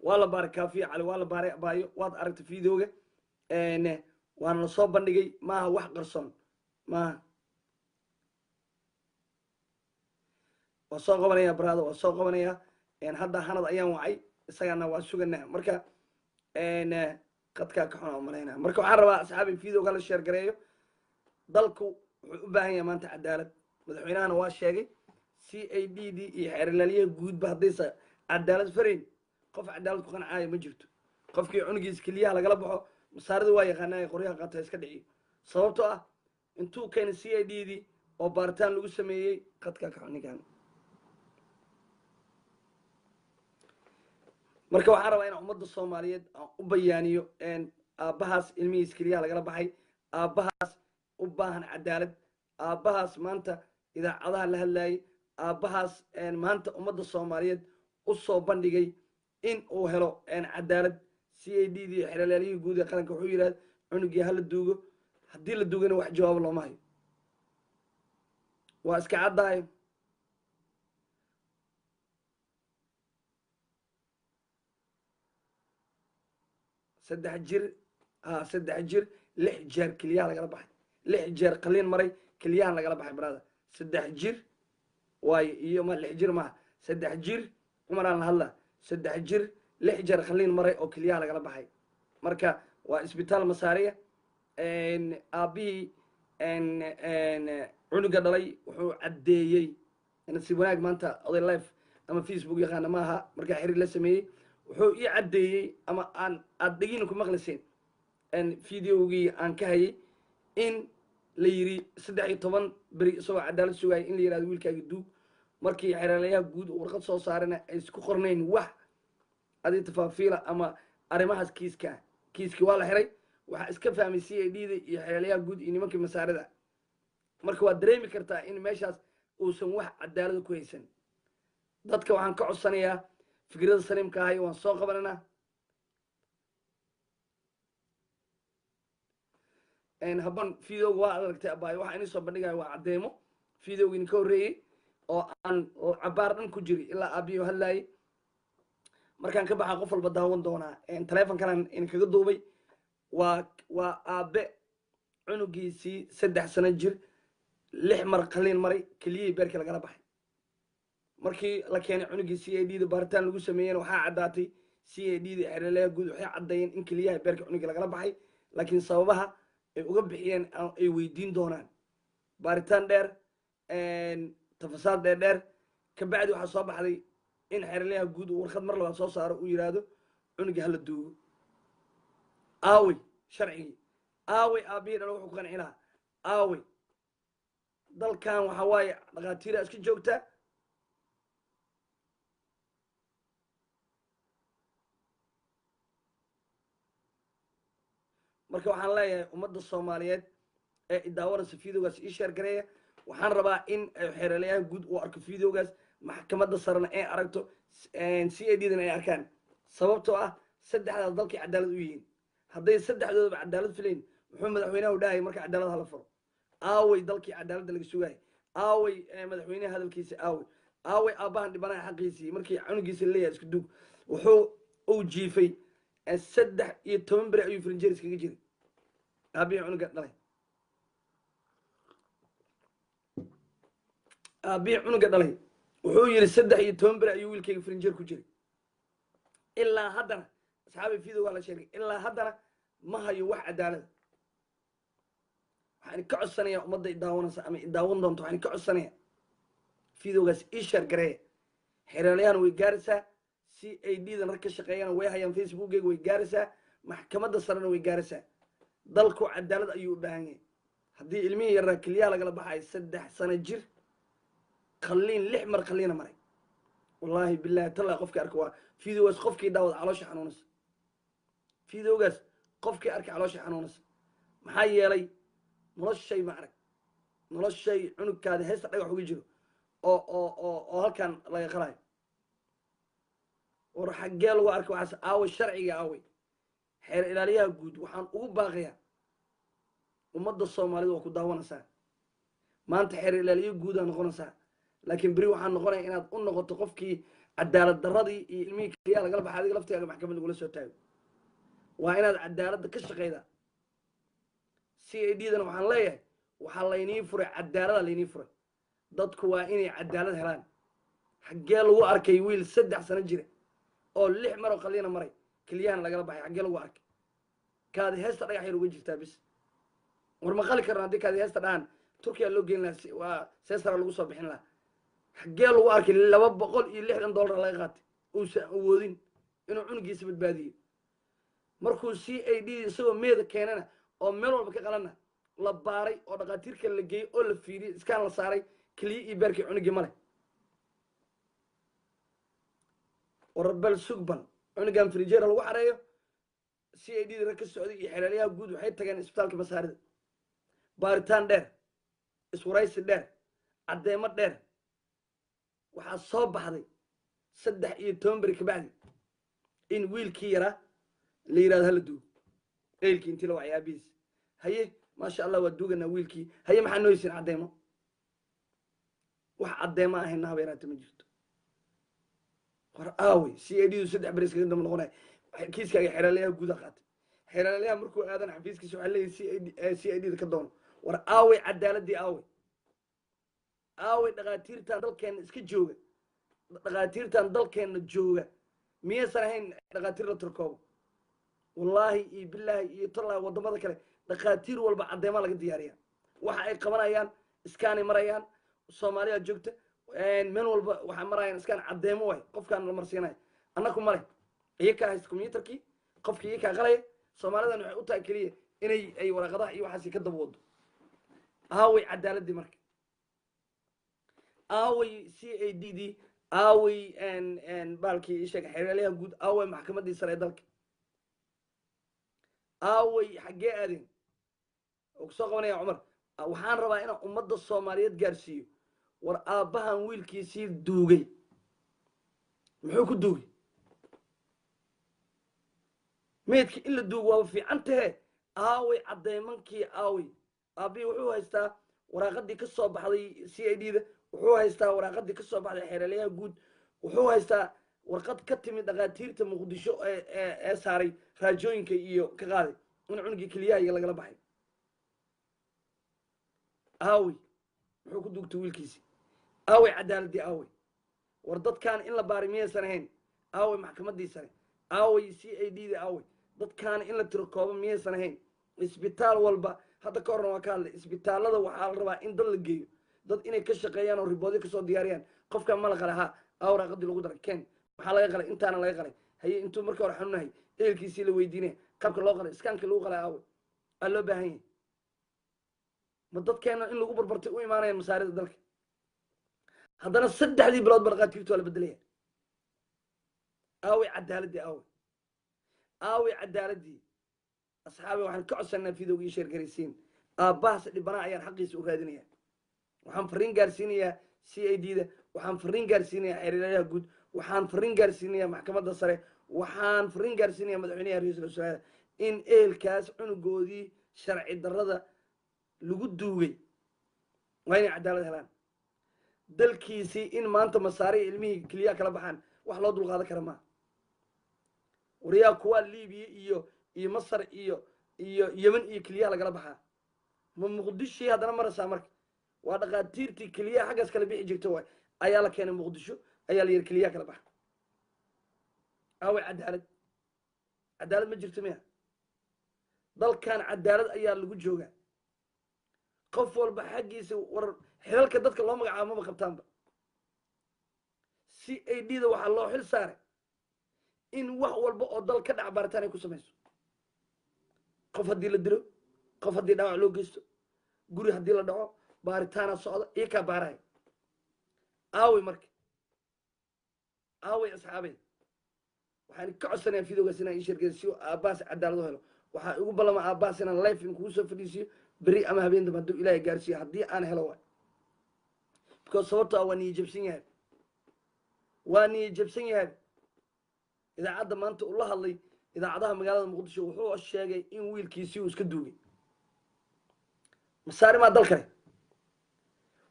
A: waa la baaray kaafiya cali waa la baaray abaayo waad aragtay videoga waana la soo bandhigay maaha wax qarsoon maaha waa soo qabanaya baraada waa soo qabanaya hadda hanad ayaan wacay isagana waa suganaa marka qadkaa ka xuna malaynaa marka waxaan rabaa asxaabi videoga la sheer gareeyo dalku wuxuu u baahan yahay maanta cadaalad madaxweynahana waa sheegay c a d d iyo xeerlaaliyaha guudba haddaysa cadaalad farayn qof cadaalad ku qancaayo ma jirto qofkii cunugiisa keliyaha lagala baxo masaarida waa yaqaanaa qoryaha qaata iska dhiciyo sababtoo ah intuu keenay c a d dii oo baaritaan lagu sameeyey qadkaa ka xun ninkan marka waxaan rabaa inaan ummadda soomaaliyeed aan u bayaaniyo aabbahaas ilmihiis keliyaha lagala baxay aabbahaas u baahan cadaalad aabbahaas maanta idaacadaha la hadlayay aabbahaas maanta ummadda soomaaliyeed u soo bandhigay in uu helo cadaalad c a d dii xeerlaaliyihii guud ee qaranka wuxuu yidhahda cunugii hala duugo haddii la duugana wax jawaabo looma hayo waa iska caddaayo saddex jir 6 jeer keliyaha lagala baxay 6 jeer qaliin maray keliyahan lagala baxay brada 3 jir waayo iyo ma 6 jir maaha 3 jir cumaraan la hadlaa 3 jir 6 jeer qaliin maray oo keliyaha lagala baxay marka waa isbitaal masaariya aabbihii cunuga dhalay wuxuu caddeeyey nasiib wanaag maanta oday life ama facebook yaqaana maaha markaa xiriir la sameeyey wuxuu ii caddeeyey ama aad dhegina ku maqlayseen videogii aan ka hayay in la yiri 13 beri isagoo cadaalad sugaya in la yirahdo wiilkaaga duug markii xeerlayaha guud warqad soo saarana ay isku qornayn wax adi tafaafiila ama arrimahaas kiiski waa la xiray waxaa iska fahmay c a d da iyo xeerlayaha guud iyo nimankii masaarida marka waad dareemi kartaa in meeshaas uusan wax cadaalada ku haysan dadka waxaan ka codsanayaa fikrada saliimka ahay waan soo qabananaa haban videoga waa aragtay abaayo waxaa inii soo bandhigayo waa caddeemo videoga idinka horreeyey oo aan cabaar dhan ku jiri ilaa aabiyo hadlaayay markaan ka baxaa qof walba daawan doonaa taleefonkanaan idinkaga duubay waa aabe cunugiisii 3 sano jir 6 mar qaliin maray keliyihii beerkii lagala baxay markii la keenay cunugii c a d da baaritaan lagu sameeyeen waxaa caddaatay c a d da xeerlayaha guud waxay caddeeyeen in keliyaha beerka cunugii lagala baxay laakiin sababaha ay uga bixiyeen ay weydiin doonaan baaritaan dheer tafasaad dheer kabacdi waxaa soo baxday in xeerlayaha guud uu warqad mar labaad soo saaro uu yidhaahdo cunugii hala duugo aawey sharcigii aaway aabbihii dhalo wuxuu ku qanci lahaa aaway dalkan waxa waaye dhakhaatiira iska joogta marka waxaan leeyahay ummadda soomaaliyeed ee idaawanaysa videogaas ii sheer gareeya waxaan rabaa in xeeralayaha guud uu arko videogaas maxkamadda sarena ay aragto c a d dan ay arkaan sababtoo ah saddexdaas dalkay cadaalad u yihiin hadday saddexdoodaba cadaalad filayn muxuu madaxweynaha u dhahaya marka cadaalad hala furo aaway dalkii cadaaladda laga sugaayo aaway madaxweynaha hadalkiisa aaway aabbahan dhibanaha xaqiisii markii cunugiisa leeyahay isku duug wuxuu uu jiifay 13 beri ayuu frinjeris kaga jiray aabihii cunuga dhalay aabihii cunuga dhalay wuxuu yidhi 13 beri ayuu wiilkayga frinjeer ku jiray ilaa haddana asxaabi video waa la sheegay ilaa haddana ma hayo wax cadaalada waxaan ka codsanayaa ummadda idaawanaysa ama idaawan doonto waxaan ka codsanayaa videogaas ii sheer gareeya xeeraalayahana way gaaraysaa c a d dan rag ka shaqeeyana way hayaan facebookeyga way gaaraysaa maxkamadda sarena way gaaraysaa dalku cadaalad ayuu u baahan yahay haddii ilmihii yaraa keliyaha lagala baxayo 3 sano jir qalliin 6 mar qalliina maray wallaahi billahi tallaa qofkii arka waa videogaas qofkii daawada caloosha xanuunaysa videogaas qofkii arkay caloosha xanuunaysa maxaa yeelay noloshay ma arag noloshay cunugkaada heesta dhagax uga jiro oo halkan laga qalayo war xaggee lagu arka waxaas aaway sharciga aaway xeer ilaaliyaha guud waxaan ugu baaqayaa ummadda soomaalida waa ku daawanaysaa maanta xeer ilaaliyo guudaa noqonaysaa laakiin beri waxaan noqonaya inaad u noqoto qofkii cadaalad darradii iyo ilmihii keliyaa lagala baxa adiga laftigaaga maxkamad lagula soo taago waa inaad cadaaladda ka shaqaydaa c a d dana waxaan leeyahay waxaa laynii furay cadaalada laynii furay dadku waa inay cadaalad helaan xaggee lagu arkay wiil 3 sano jira oo 6 maroo qalliina maray keliyahana lagala baxay xaggee lagu arkay kaadi heesta dhagax yar uga jirtaa bis war ma qali karno haddii kaadi heesta dhahan turkiya loo geyn lahaa waa seesara lagu soo bixin lahaa xaggee lagu arkay $260 laga qaatay uusan awoodin inuu cunugiisa badbaadiyo markuu c a d isagoo meeda keenana oo meel walba ka qalana la baaray oo dhakhaatiirka la geeyey oo la fiiriyey iskaan la saaray keliya iyo beerkii cunugii male warbal sugbal cunugan frinjeera lagu xareeyo c a d rag ka socday iyo xeelaalyaha guud waxay tageen isbitaalka masaarida baaritaan dheer iswaraysi dheer caddeemo dheer waxaa soo baxday 13 beri kabacdi in wiilkii yaraa la yidhahdo hala duugo eylkii intii la wacay aabihiis haye maasha allah waa duuganaa wiilkii haye maxaa nooysin caddeemo wax caddeemo ahayna habeeraata ma jirto war aawey c a d du 3 beri iskaga damba noqonaya kiiskaaga xeelaalyaha guuda qaatay xeelaalyaha markuu aadan xafiiskiisa waxaa leeyahay c a d da ka doono war aawey cadaaladii aawey dhakhaatiirtan dalkeenna iska jooga dhakhaatiirtan dalkeenna jooga miyaysan ahayn dhakhaatiir la turkoobo wallaahi iyo bilaahi iyo tallaahi waddamada kale dhakhaatiir walba caddeemaa laga diyaariyaa waxa ay qabanayaan iskaanay marayaan soomaaliya joogta meel walba waxaa marayaan iskaan caddeemo waay qofkaan la marsiinaya annaku male iyakaa haysta combyuutarkii qofkii iyakaa qalaya soomaalidan waxay u tahay keliya inay ay waraaqadaha iyo waxaasi ka daba wado aaway cadaaladii marka aaway c a d d aaway baalkii isheega xeelaalyaha guud aaway maxkamaddii sare ee dalka aaway xaggee aadeen oo kusoo qabanaya cumar waxaan rabaa inaan ummadda soomaaliyeed gaarsiiyo war aabbahan wiilkiisii duugay muxuu ku duugay meydka in la duugo waaba fiican tahe aaway caddeemankii aaway aabbihii wuxuu haystaa waraaqadii ka soo baxday c a d da wuxuu haystaa waraaqadii ka soo baxday xeelaalyaha guud wuxuu haystaa warqad ka timid dhakhaatiirta muqdisho ee saaray raajooyinka iyo ka qaaday in cunugii keliyaha lagala baxay aawey muxuu ku duugtay wiilkiisii aawey cadaaladii aawey war dadkaan in la baaray miyaysan ahayn aawey maxkamaddii sare aawey c a d da aawey dadkaan in la tiro koobo miyaysan ahayn isbitaal walba hadda ka horna waa ka hadlay isbitaallada waxaa la rabaa in dad la geeyo dad inay ka shaqeeyaan oo riboodyo kasoo diyaariyaan qofkaan ma la qalay ha awraaqadii lagu daray ken maxaa laga qalay intaana laga qalay haye intuu markii hore xanuunahay ehelkiisii la weydiinaya qaabka loo qalay iskaanka lagu qalay aawe aa loo baahan yahay ma dadkeena in lagu barbartay u imaanaya masaarida dalka haddana 3 bilood barqaatiirtu waa la bedelaya aawe cadaaladii aawe cadaaladii asxaabi waxaan ka codsanaa fiidowga iyo sheergaraysiin aabbahaas dhibana ayaan xaqiisa u raadinaya waxaan fariin gaarsiinayaa CID-da waxaan fariin gaarsiinayaa xiriiryaha guud waxaan fariin gaarsiinayaa maxkamadda sare waxaan fariin gaarsiinayaa madaxweynaha ra'iisul wasaaraha in eelkaas cunugoodii sharci darrada lagu duugay waa inay cadaalad helaan dalkiisii in maanta masaare ilmihii keliya kala baxaan wax loo dulqaadan kara maaha wariyaa kuwa liibiya iyo masar iyo yemen iyo keliyaha lagala baxaa ma muqdishii haddana maraysaa marka waa dhaqaatiirtii keliyaha xaggaas kala bixi jirta waay ayaa la keenay muqdisho ayaa la yidhi keliyaha kala baxa aaway cadaalad ma jirto miya dalkan cadaalad ayaa lagu joogaa qof walba xaggiisa war xilalka dadka loo magacaabo maba qabtaanba CID-da waxaa loo xil saaray in wax walba oo dal ka dhac baaritaan ay ku samayso qof haddii la dilo qof haddii dhaawac loo geysto guri haddii la dhaco baaritaana socda iyo kaa baaraya aawey marka aawey asxaabey waxaan ka codsanayaa fiidowgaas inaan ii sheergeysiyo aabbahaas cadaalad u helo waxaa igu ballama aabbahaas inaan life in kugu soo fadhiisiyo beri ama habeen dambe hadduu ilaahay gaarsiiyo haddii aan helo waay because sababto ah waa niyo jabsan yahay idaacadda maanta uu la hadlay idaacadaha magaalada muqdisho wuxuu sheegay in wiilkiisii uu iska duugay masaari maa dal kale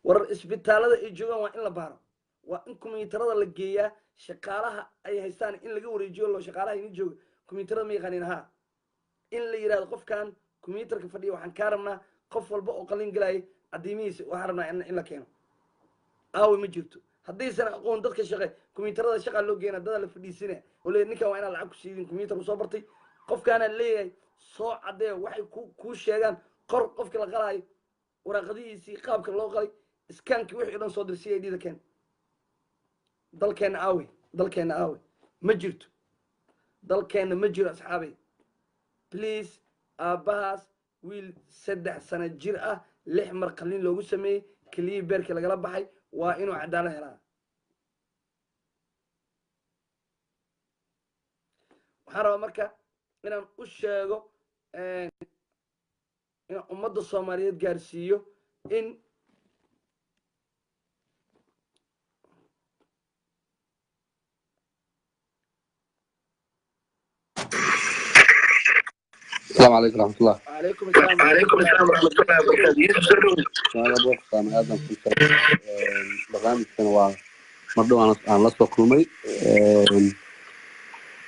A: warar isbitaalada ay joogaan waa in la baaro waa in kombiyuutarada la geeyaa shaqaalaha ay haystaan in laga wareejiyo loo shaqaalaha ini jooga kombiyuutarada ma yaqaanin haa in la yidhahdo qofkan kombiyuutarka fadhiya waxaan kaa rabnaa qof walba oo qalin galaya caddiimihiisa waxaan rabnaa in la keeno aawe ma jirto haddaysan aqoon dadka shaqe kombiyuutarada shaqaa loo geena dada la fadhiisina oo leeyahay ninkan waa inaan lacag ku siidin kombiyuutar u soo bartay qofkaana leeyahay soo caddee waxay kuu sheegaan qor qofka la qalaayo waraaqadihiisii qaabka loo qalay iskaankii wixii o dhan soo dir CID-da keen dalkeenna aawe ma jirto dalkeenna ma jiro asxaabay please aabbahaas wiil 3 sano jir ah 6 mar qalin loogu sameeyey keliyii beerkii lagala baxay waa inuu cadaalad helaa waxaan rabaa marka inaan u sheego inaan ummadda soomaaliyeed gaarsiiyo in
E: السلام عليكم ورحمة الله.
A: وعليكم السلام ورحمة الله وبركاته.
E: أنا بوقت أنا آدم في برنامج كان مرة أنا لسه كلمي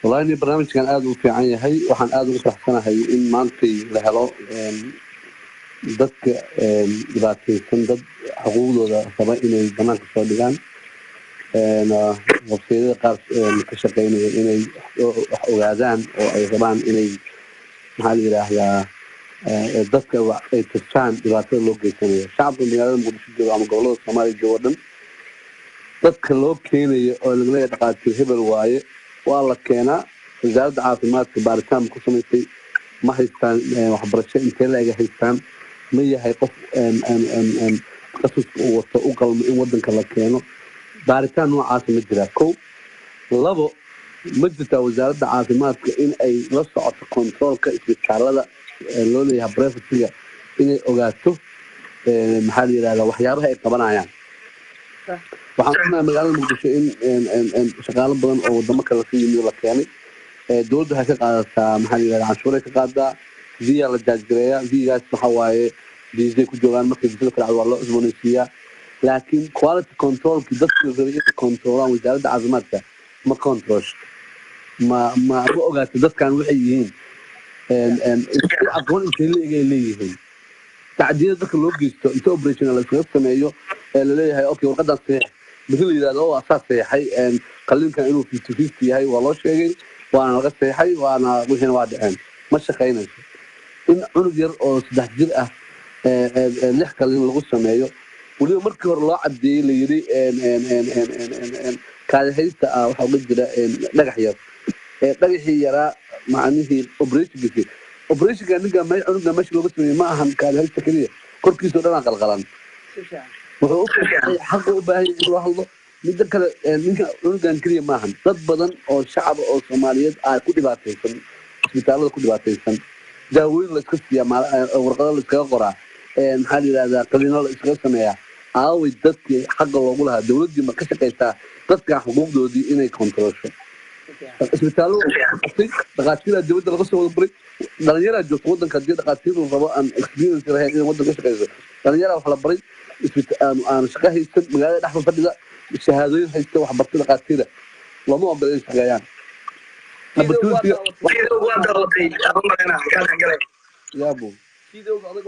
E: والله إني برنامج كان آدم في عيني هاي وحن آدم في حسنا هاي إن ما في لهلا ضدك دلوقتي سندد حقوق ولا سبعين إني بناك صادقان أنا وبصير قارس مكشفين إني وعدان أو أي زمان إني maxaa la yiraahdaa dadka ay tirtaan dhibaatada loo geysanayo shacabka magaalada muqdisho jooga ama gobolada soomaaliya jooga dhan dadka loo keenayo oo laga leeyahay dhaqaatiir hebel waaye waa la keenaa wasaaradda caafimaadka baaritaan ku samaysay ma haystaan waxbarasho intee la ega haystaan ma yahay qof taqasuska uu wato u qalmo in waddanka la keeno baaritaan noocaasa ma jiraa kow labo ma jirtaa wasaaradda caafimaadka in ay la socoto kontaroolka isbitaalada loo leeyahay brefatiga inay ogaato maxaa la yidhahdaa waxyaabaha ay qabanayaan waxaan ognahay magaalada muqdisho in shaqaalo badan oo wadamo kale ka yimid la keenay dowladda waxay ka qaadataa maxaa la yidhahdaa canshuuray ka qaadaa viya la jaajgareeyaa vigaas waxa waaye viisay ku joogaan markay visada ka dhacdo waa loo cusboonaysiiyaa laakiin quality controlkii dadka rabay inay controlaan wasaaradda caafimaadka ma controlsho ma ogaatay dadkan waxay yihiin aqoon intay leegay leeyihiin tacdiyada dadka loo geysto inta operation la iskaga sameeyo ee la leeyahay okay warqadan saxiix bisi la yidhahdo oo asaas saxiixay qallinkan inuu 50-50 yahay waa loo sheegay waana laga saxiixay waana wixiina waa dhaceen ma shaqaynayso in cunug yar oo 3 jir ah 6 qallin lagu sameeyo waliba markii hore loo cadeeyay la yiri kaadahaysta waxa uga jira dhagax yar dhagaxii yaraa معنيه اوبريشن كان نجا ما عنده ماشي لو بس ما هم كان هالتكليه كركي سودان قلقلان wuxuu xaq u baahan yahay wax walba mid kale ninka organ kaliya maahan dad badan oo shacab oo Soomaaliyeed ay ku dhibaataysan isbitaalada ku dhibaataysan daawooyin la iska siiya warqado la iska qoraa maxaa la yiraahdaa qalino la iska sameeyaa aaway dadkii xaq loogu lahaa dawladdu ma ka shaqeysaa dadka xuquuqdoodii inay kontrolsho isbitaalada dhaqaatiirta dawladda laga soo waday dhalinyarada joogta wadanka hadii dhaqaatiirtu rabo aan experience lahayn in wadanka ka shaqeyso dhalinyarada wax la baray aan shaqo haysan magaalada dhexda fadhida shahaadooyin haysta wax bartida qaatida lama ogolaan shaqeeyaan yaabo fiidowga adag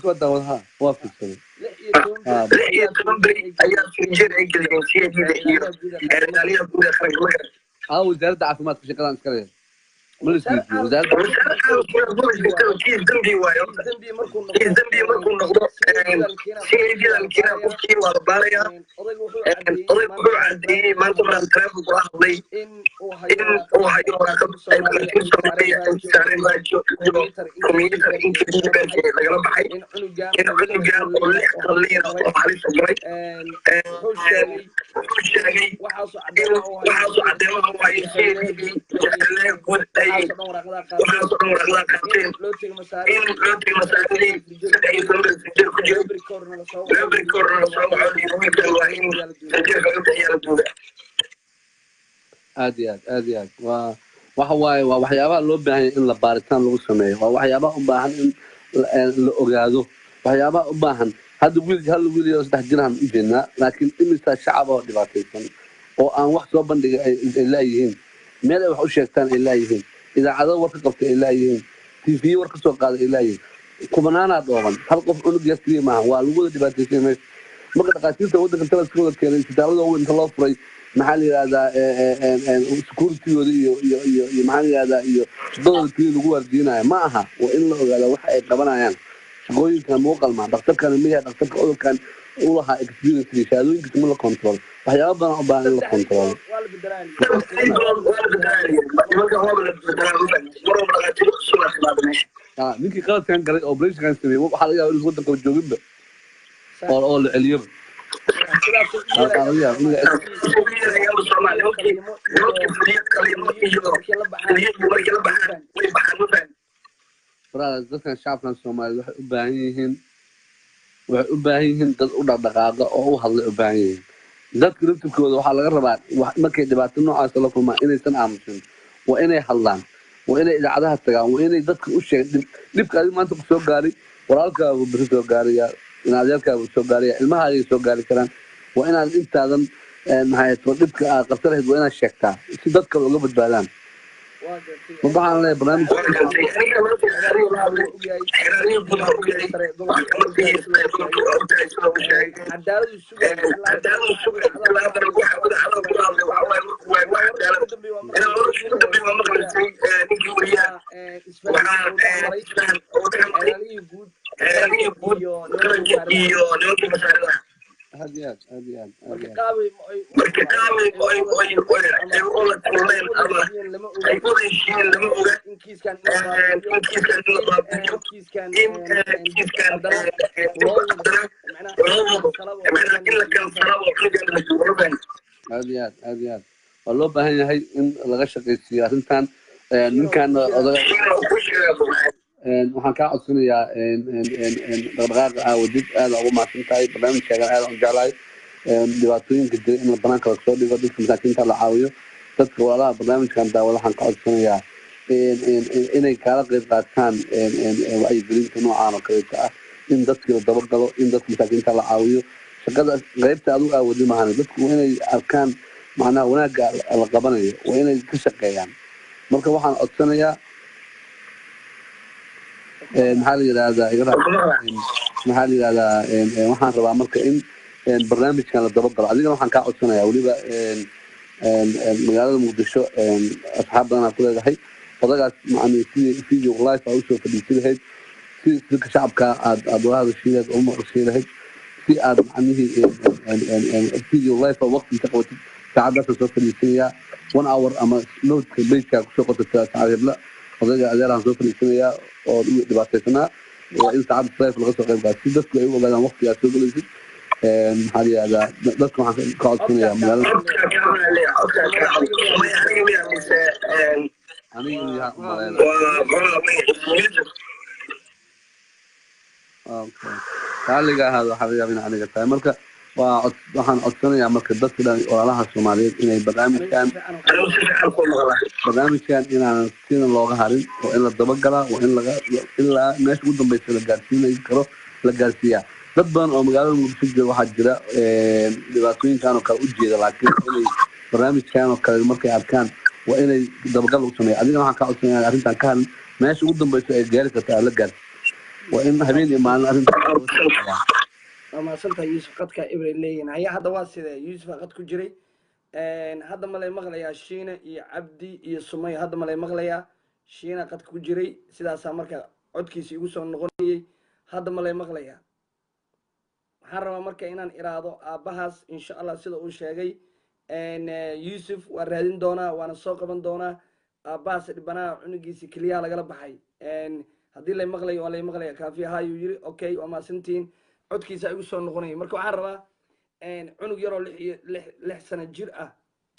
E: waa daawadaha waa fiirsaday wasaaradda caafimaadka shaqadan iska leeyahay ملسي وزارة
F: دمبي وايو دمبي مركو نقضو سيدي الكينا قفكي وارباليا أضيق عندي ما انتم من الكلام وقراح لي إن وحيو راكب أيبقاتين سمعية سارين لايشو كوميتر إنكي بيبيركي لغرب حي إن عنو جاب وليح قلينا وحالي سمري وحوشاقي وحاسو عديمه هو يسيري
E: aad waxa waaye waa waxyaabaha loo baahan in la baaritaan lagu sameeyo waa waxyaabaha u baahan in la ogaado waxyaabaha u baahan hadda hal wiil iyo saddex jiraan u jeednaa laakiin imisa shacab oo dhibaataysan oo aan wax soo bandhiga ay leeyihiin meel ay wax u sheegtaan ay leeyihiin idaacado warka qabtay ay leeyihiin TV warka soo qaaday ay leeyihiin kubanaana dhooban hal qof unug yaskii maaha waa lagu wada dhibaataysan meesha marka dhaqaatiirta wadanka talaskooda keenay isbitaalada weyn inta loo furay maxaa la yiraahdaa security-gooda iyo maxaa la yiraahdaa iyo shaqadooda lagu waardiinayo ma aha waa in la ogaado waxa ay qabanayaan shaqooyinkan muu qalmaan dhakhtarkan miyaa dhakhtarka cudurkan u lahaa experience shahaadooyinkiisa ma la control waxyaaba badan u baahan in la control ninkii qaladkan galay operationkan sameeyey waxaa laga yaabaa inuu wadanka jooginba oo la celiyaba dadkan shacabkan Soomaaliyeed waxay u baahan yihiin dad u dhaqdhaqaaqa oo u hadla u baahan yihiin dadka laftirkooda waxaa laga rabaa markay dhibaato noocaas la kulmaan inaysan aamusin waa inay hadlaan waa inay idaacadaha tagaan waa inay dadka u sheegaan dhibka adiga maanta ku soo gaaray walaalkaagu beri soo gaaraya inaadaalkaagu soo gaaraya ilmahaaga soo gaari karaan waa inaad intaadan maxay tahay dhibka aad qabta lahayd waa inaad sheegtaa si dadka looga badbaadaan waxaan leeyahay barnaamij هذه والله باهي هي إن لغش قيسي أنتان من كان waxaan ka codsanayaa dhaqdhaqaaqa wadid aad ugu mahadsantahay barnaamijkaagan aad u jeclahay dhibaatooyinka jira in banaanka la soo dhigo dadka masaakiinta la caawiyo dadka walaalaha barnaamijkan daawada waxaan ka codsanayaa inay kaala qayb qaataan wacyigelinta noocaan oo kaleeta ah in dadkii la dabagalo in dadka masaakiinta la caawiyo shaqada qaybta aad u aawadi maahan dadku inay arkaan macnaha wanaagga la qabanayo waa inay ka shaqeeyaan marka waxaan codsanayaa maxaa la yiraahdaa waxaan rabaa marka in barnaamijkan la dabagalo adigana waxaan kaa codsanayaa weliba magaalada muqdisho asxaab badan aad ku leedahay odagaas video live aa usoo fadhiisi lahayd si dadka shacabka aad wala hadashiilahayd oo maqashii lahayd si aad macnihii video live waqti inta qabatid saacadaas soo fadhiisanayaa 1 hour ama noodka beydka kusoo qorta saacad hebla odayga adeerahan soo fadhiisanayaa oo dhibaataysanaa waa in saacad drive laga soo qayb qaato si dadku ay u ogaadaan waqtigaad soo gelaysid maxaa yidhahdaa dadka waxaan ka codsanayaa magaalada qaaliga ahaada waxaa laga yaabaa in aniga tahay marka waxaan codsanayaa marka dadka dhan walaalaha Soomaaliyeed inay barnaamijkan inaan sida looga harin oo in la dabagalaa oo in laga ilaa meesha ugu dambaysa la gaarsiin karo la gaarsiiyaa dad badan oo magaalada Muqdisho jooga waxaa jira dhibaatooyinkan oo kale u jeeda laakiin inay barnaamijkan oo kale markay arkaan waa inay dabagal u sameeyaan adigana waxaan ka codsanayaa arrintan ka harin meesha ugu dambaysa ay gaari kartaa la gaarsiiyo waa in habeen iyo maalin arrintan
A: ما سنت يوسف قد كإبرة لين هي هذا واسدة يوسف قد كجري هذا ملاي مغليا شينا يا عبدي يا سمية هذا ملاي مغليا شينا قد كجري سيدا سامرك عدكيس يوسف نغني هذا ملاي مغليا حرم مركا إنان إرادة بحث إن شاء الله سيدا أول شيء إن يوسف وردين دونا وأنا سوق من دونا بحث البناء عنقيسي كليا على قلب حي إن هذه اللي مغليا ولا مغليا كافي هاي يجري أوكي وما سنتين codkiisa ay u soo noqonayeen marka waxaan rabaa cunug yaroo 6 sano jir ah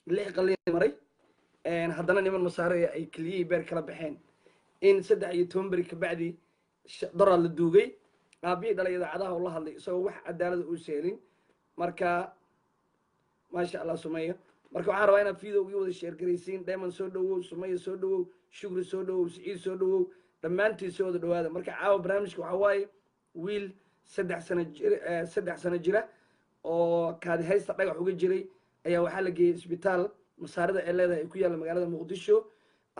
A: 6 qalin maray haddana niman masaare ay kliyay beer kala baxeen in 13 bari ka bacdi darar la duugay aabii dhalay idaacadaha oo la hadlay isagoo wax cadaalad u seelin marka ma sha Allah Sumaye marka waxaan rabaa inaad fiidowgii wada share gareysiin Diamond soo dhawow Sumaye soo dhawow Shukri soo dhawow Saciid soo dhawow dhammaantiin soo wada dhawaada marka caawa barnaamijka waxa waaye wiil 3 sano jira oo kaadi haysta dhagax uga jiray ayaa waxaa la geeyay isbitaal masaarida ee leedahay ay ku yaalla magaalada Muqdisho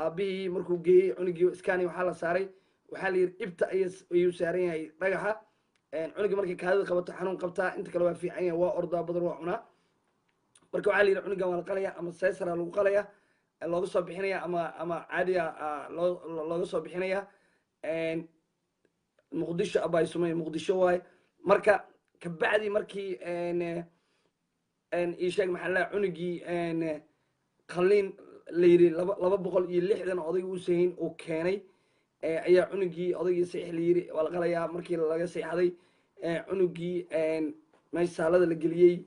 A: aabihii markuu geeyay cunugii iskaani waxaa la saaray waxaa la yiri ibta ayuu saaran yahay dhagaxa cunugii markii kaadida qabato xanuun qabtaa inta kale waa fiican yahay waa ordaa badan waa cunaa marka waxaa la yiri cunugan waa la qalaya ama seesara lagu qalaya looga soo bixinaya ama caadiga looga soo bixinaya مقدشة أباي سمي مقدشة واي مركا كبعدي مركي إيشاق محلا عنقي خلين ليري لبا بقول يلح ذن أضي وسهين وكاني أي عنقي أضي سيح ليري ولا قليا مركي لا سيح هذي عنقي ما يسال هذا الجليي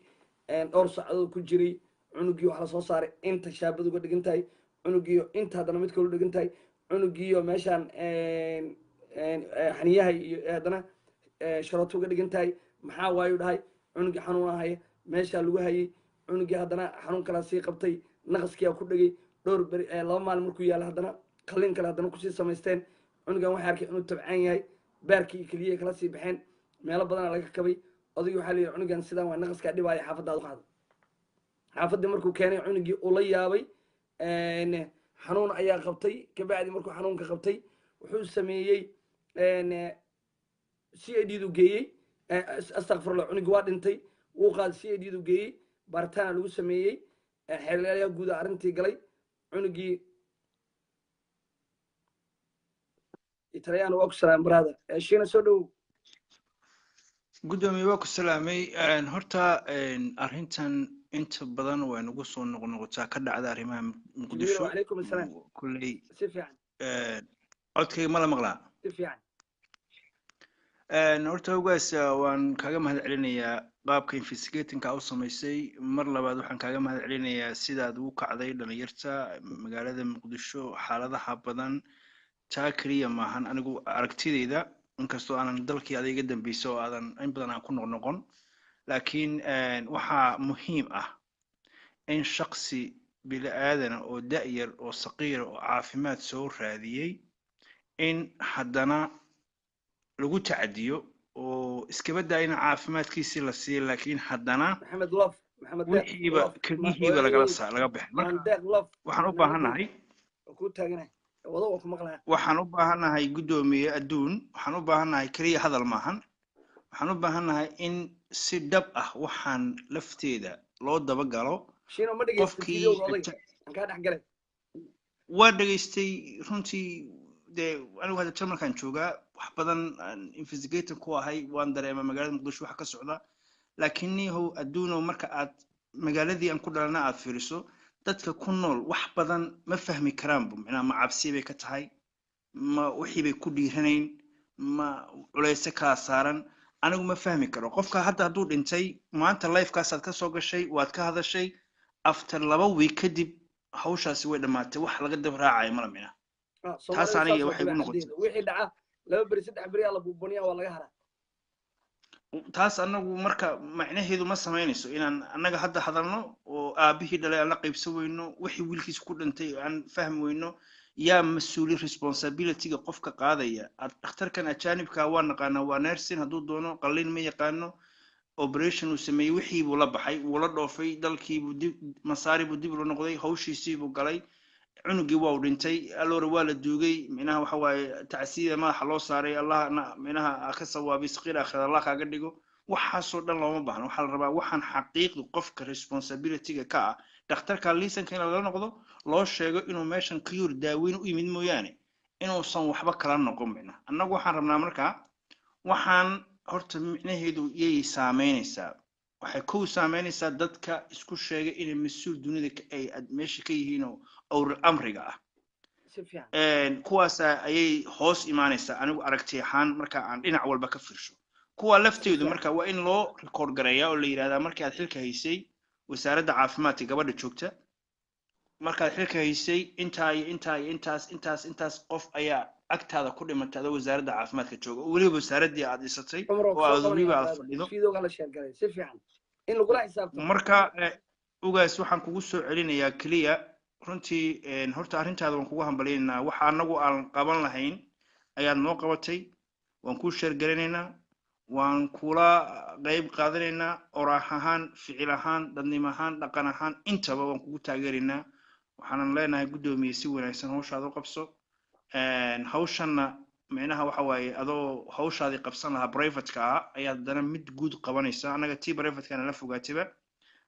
A: أرص عدو كجري عنقي وعلى صار أنت شاب ذو قد جنتاي عنقي أنت هذا نمت كل جنتاي عنقي وماشان حنيها هذانا شرطه قد جنتاي محاواي ودهاي عنق حنون هاي ماشى لوجه هاي عنق هذانا حنون كلاسي قبتي نقص كيا كل جي دور الله مال مركويا هذانا خلين كلا هذانا كوسي سمستين عنق واحد حركة إنه تبعين هاي باركي كليه كلاسي بحين ما يلا بدنا لك كبي أضيو حالي عنق عن سلام ونقص كعدي باي حافظ هذا الخاض حافظ مركو كان عنق أوليا بي حنون أيا قبتي كبعد مركو حنون كقبتي وحوس سميي CID دو جاي أستغفر الله عنق واد أنتي وقال CID دو جاي بارتانا لو سميي حلاليا جودا أرنتي قلي عنقي إتريان وأكو سلام برادر شينا سودو
C: gudoomiye waa ku salaamay horta arrintan inta badan way nagu soo noqnoqotaa ka dhacda arrimaha Muqdisho
A: وعليكم السلام
C: kulay
A: سفيان
C: codkayga ma la maqlaa
A: سفيان
C: horta ogaas waan kaaga mahad celinayaa qaabka investigatingka u samaysay mar labaad waxaan kaaga mahad celinayaa sidaad ugu kacday dhalinyarta magaalada Muqdisho xaaladaha badan taa kaliya maahan anigu aragtidayda inkastoo aanan dalkii adiga dambayso oo aadan in badan aan ku noqnoqon laakiin waxaa muhiim ah in shakhsi bilaadan oo da'yar oo saqiir oo caafimaad soo raadiyay in haddana lagu tacadiyo oo iskaba daayna caafimaadkiisii la siiyay laakiin haddana
A: محمد لوف محمد
C: wixiiba keligiiba laga bixin marka waxaan u baahanahay
A: ku taaganahay wado ku maqlaa
C: waxaan u baahanahay gudoomiye adduun waxaan u baahanahay kaliya hadal maahan waxaan u baahanahay in si dhab ah waxaan lafteeda loo daba galo
A: shiino ma dhageystay aan ka dhex galay
C: waa dhageystay runtii dee anigu hadda markaan joogaa wax badan investigator ku ahay waan dareemaa magaalada Muqdisho waxa ka socda laakiin nihow adduuno marka aad
G: magaaladii aan ku dhalana aad fiiriso dadka ku nool wax badan ma fahmi karaanbu macnaha ma cabsi bay ka tahay ma wixii bay ku dhiiranayn ma culayse kala saaran anigu ma fahmi karo qofka hadda hadduu dhintay maanta lifekaasaad ka soo gashay waad ka hadashay after 2 week kadib hawshaasi way dhammaatay wax laga dab raacaya mala mina taas aniga waxay u noqotay
F: wixii dhaca 2 beri 3 beri la buubuniyaa waa laga haraa
G: taas anagu marka macnaheedu ma samaynayso inaan annaga hadda hadalno oo aabihii dhalay aan la qaybsan weyno wixii wiilkiisa ku dhintay aan fahmi weyno yaa mas-uuli responsibilityga qofka qaadaya dhakhtarkan ajaanibka waa naqaanaa waa nursing hadduu doono qalliin ma yaqaano operation uu sameeyey wixii buu la baxay wuu la dhoofay dalkiibuu masaari buu dib ula noqday hawshiisii buu galay cunugii waa u dhintay alloore waa la duugay minaha waxa waaye tacsiida madaxa loo saaray allahna minaha ka sawaabi saqiir aakhir allah kaaga dhigo waxaasoo dhan looma baahno waxaa la rabaa waxaan xaqiiqdu qofka responsibilityga ka ah dhakhtarka liisanka in lala noqdo loo sheego inuu meeshan cure daaweyn u yimid mooyaane inuusan waxba kala noqon mina annagu waxaan rabnaa markaa waxaan horta micnaheedu yay saameynaysaa waxay kow saameynaysaa dadka isku sheegay inay mas-uul dunida ay meesha ka yihiin oo awr amriga ah kuwaas ayay hoos imaanaysaa anigu aragti ahaan marka aan dhinac walba ka fiirsho kuwa lafteedu marka waa in loo record gareeyaa oo la yiraahdaa markii aad xilka haysay wasaaradda caafimaadka gabadha joogta markaad xilka haysay intaa iyo intaas qof ayaa agtaada ku dhimatay adoo wasaaradda caafimaadka jooga oo weliba wasaaraddii aad dhisatay oo aad weliba aad fadhido marka ugaas waxaan kugu soo celinayaa keliya runtii horta arrintaada waan kugu hambaliynaynaa waxa anagu aan qaban lahayn ayaad noo qabatay waan kuu sheergaranaynaa waan kula qayb qaadanaynaa oraax ahaan ficil ahaan dadnimo ahaan dhaqan ahaan intaba waan kugu taageeraynaa waxaanan leenahay guddoomiye si wanaagsan hawshaada u qabso hawshanna micnaha waxa waaye adoo hawshaadii qabsan lahaa privateka ah ayaad haddana mid guud qabanaysa annaga tii privatekana la fogaataba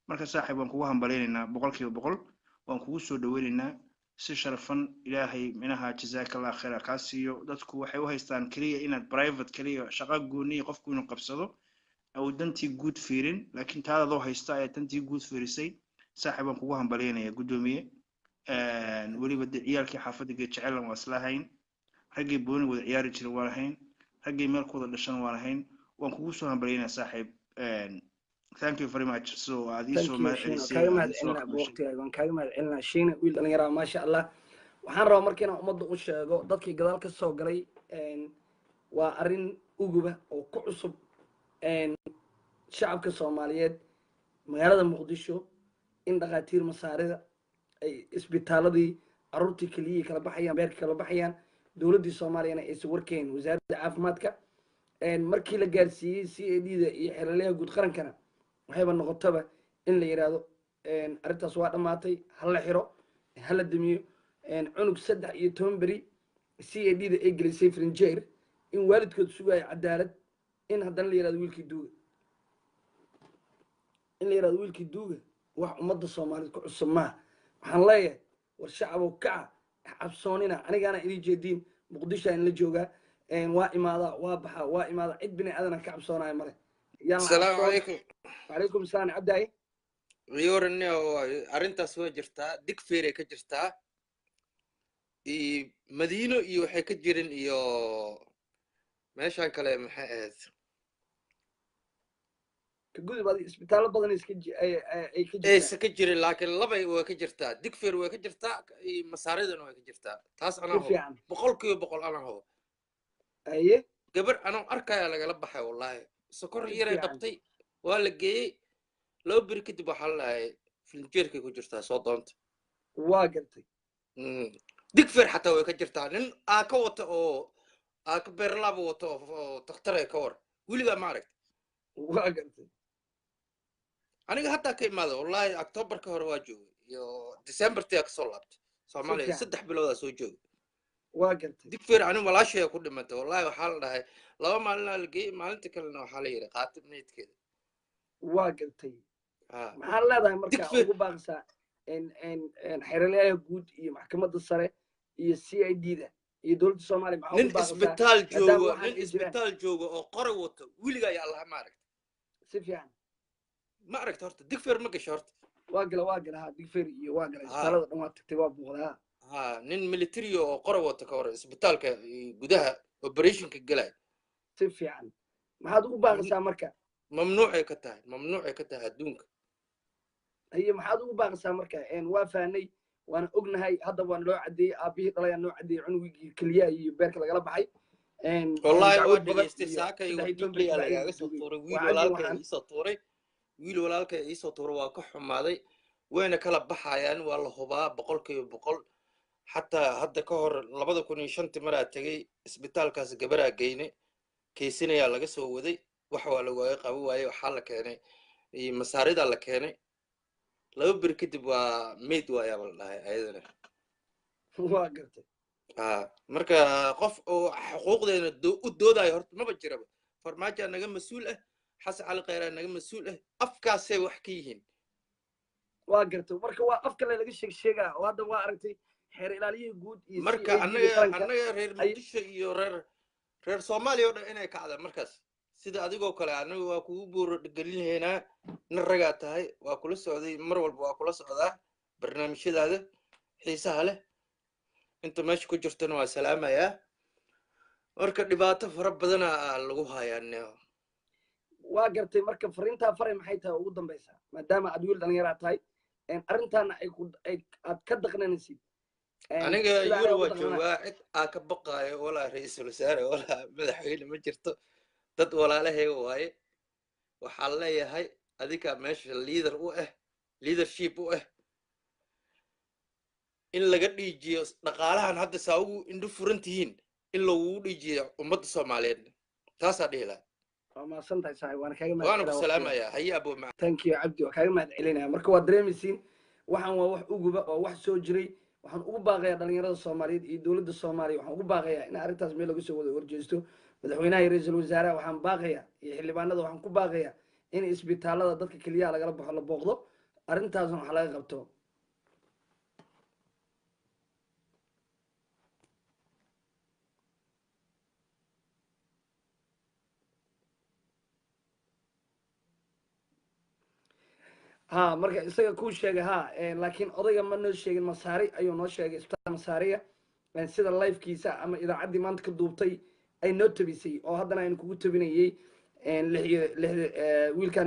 G: marka saaxiib waan kugu hambaleynaynaa 100% waan kugu soo dhaweynaynaa si sharafan ilaahay minaha jazaakallah khayra kaa siiyo dadku waxay u haystaan keliya inaad private keliya shaqo gooniya qofku inuu qabsado oo dantii guud fiirin laakiin taada adoo haysta ayaa dantii guud fiirisay saaxiib waan kugu hambaleynayaa guddoomiye weliba ciyaalkii xaafadda jecelan waa islahayn raggii booni wada ciyaari jiray waan ahayn raggii meel ku wada dhashan waan ahayn waan kugu soo hambaleynayaa saaxiib thank you very much so adiiso ma
F: kaaga mahadcelinaa waqtiga waan kaaga mahadcelinaa shiina wiil dhalinyaro ma sha Allah waxaan rabaa markii inaan ummadda u sheego dadkii gadaal ka soo galay waa arrin uguba oo ku cusub shacabka Soomaaliyeed magaalada Muqdisho in dhaqaatiir masaarida ay isbitaaladii carruurtii kaliya kala baxayaan beerka kala baxayaan dowladda Soomaaliyeed ay soo warkeen wasaaradda caafimaadka markii la gaarsiiyay CAD-da iyo xeeladaha guud qarankana waxayba noqotaba in la yiraahdo arrintaas waa dhamaatay hal la xiro hal la damiyo cunug 13 beri CAD-da ay gelisay frinjeer in waalidkood sugayo cadaalad in haddana la yiraahdo wiilkii duuga wax ummadda Soomaaliyeed ku cusub ma waxaan leeyahay war shacab oo kaca cabsoonina anigana idin jeedin Muqdisho in la jooga waa imaada waa baxa waa imaada cid bini aadan ka cabsoonaay mare
H: السلام عليكم
F: وعليكم السلام عبداي
H: ريورني أرنتا سوى جرتا ديك فيري كجرتا مدينة إيو حي كجرين إيو ماشان كلام حيث
F: كجود بعد إسبيتال بدن إسكج أي كجرتا
H: إيه سكجرين لكن لبا هو كجرتا ديك فير هو كجرتا مساريد هو كجرتا تاس أنا هو بقول كيو بقول أنا هو
F: أيه
H: قبل أنا أركا لقى لبحي والله سكر يري قبطي ولا جي لو بركت بحال في الجيرك كجرتا صوتنت
F: واقلتي
H: ديك فير حتى هو كجرتا لأن أكوت أو أكبر لابو تختار كور ولي ما عرفت
F: واقلتي
H: أنا حتى كي ماذا والله أكتوبر كهر واجو يو ديسمبر تيك صلبت سامالي سدح بلودا سوجو
F: واقلتي
H: ديك فير أنا ولا شيء كل ما والله وحال ده لو ما لنا لقي ما أنت كلنا وحالي قاتب نيت كده
F: واقلتي محل هذا مركز أبو باغسا إن حرلية جود محكمة الصلاة CID ده يدور الصومالي مع
H: أبو باغسا نن إسبيتال جوجو أو قروته ولي جاي الله ما عرفت
F: سفيان
H: ما عرفت هرت دكفر ما قش هرت
A: واقل ها ديفير iyo واقل
H: ها
A: isbitaalada dhan waa tagtay waa buuqdaa
H: ها نين ميليتري أو قرى وتكور اسبتالك جدها اوبريشن كجلاي
A: si fiican maxaad ugu baaqaysaa marka
H: ممنوع كتاه ممنوع كتاه دونك
A: haye maxaad ugu baaqaysaa marka waa fahnay waana ognahay hadda waan loo cadeeyey aabihii dhalaya noo cadeeyey cunugii keliyaha iyo beerka lagala baxay
H: والله
A: dacwad
H: ودي
A: badan iyo
H: استساكا
A: 13
H: يوديكلي
A: beri
H: على
A: bacdi
H: جالس
A: joogay
H: طوري ويل
A: waa
H: ولا
A: caadi
H: لك
A: waxaan
H: يسا طوري ويل ولا لك يسا طوري واكح ماضي وين كلا بحايان والله هبا بقول حتى هدا كهر لبدا كوني شنت مرة تجي اسبتال كاس جبرة جيني كيسيني يا لقى سوودي وحوا لو قابو واي وحالك يعني مساريد على كيني لو بركد بوا ميد وايا والله أيضا
A: waa gartay
H: marka qof oo xuquuqdeena u doodaya horta ma jiraba farmaajo naga mas'uul ah xasan cali khayra naga mas'uul ah afkaasay wax ka yihiin
A: waa gartay marka waa afka laga sheegaa oo hadda waa aragtay xeer ilaaliyihii guud iyo
H: marka
A: CID qaranka
H: annaga reer muqdisho iyo reer soomaaliya oo dhan inay kacda markaas sida adigoo kale anaga waa kugu buuro gelinaynaa nin ragaa tahay waa kula socday mar walba waa kula socdaa barnaamijyadaada xiisaha leh inta meesha ku jirtana waa salaamayaa marka dhibaato fara badana lagu hayaa
A: waa gartay marka fariintaa faray maxay tahay ugu dambaysaa maadaama aad wiil dhallinyaraa tahay arrintaana aad ka daqnanaysid
H: aniga yul waa joogaa cid aa ka baqaayo walaa ra-iisul wasaare walaa madaxweyne ma jirto dad walaalahayga waaye waxaa leeyahay adiga meesha leadership u ah in laga dhiijiyo dhaqaalahan hadda saa ugu indho furan tihiin in lagugu dhiijiyo ummadda soomaaliyeed taasaa dhihi lahaa
A: waa mahadsantahay saaxiib
H: waana ku salaamayaa haye abo macaan
A: thank you cabdi waa kaaga mahad celinaya marka waa dareemaysiin waxaan waa wax uguba waa wax soo jiray waxaan ugu baaqayaa dhalinyarada soomaaliyeed iyo dowladda soomaaliya waxaan ugu baaqayaa in arrintaas meel laga soo wada horjeesto madaxweynaha iyo ra-iisul wasaaraha waxaan baaqayaa iyo xildhibaanada waxaan ku baaqayaa in isbitaalada dadka keliyaha lagala baxo la booqdo arrintaasna wax laga qabto ها marka isaga ku sheegay ha laakiin odayga ma noo sheegin masaari ayuu noo sheegay isbitaal masaariya sida live-kiisa ama idaacaddii maanta ka duubtay ay noo tabisay oo haddana aynu kugu tabinayay wiilkan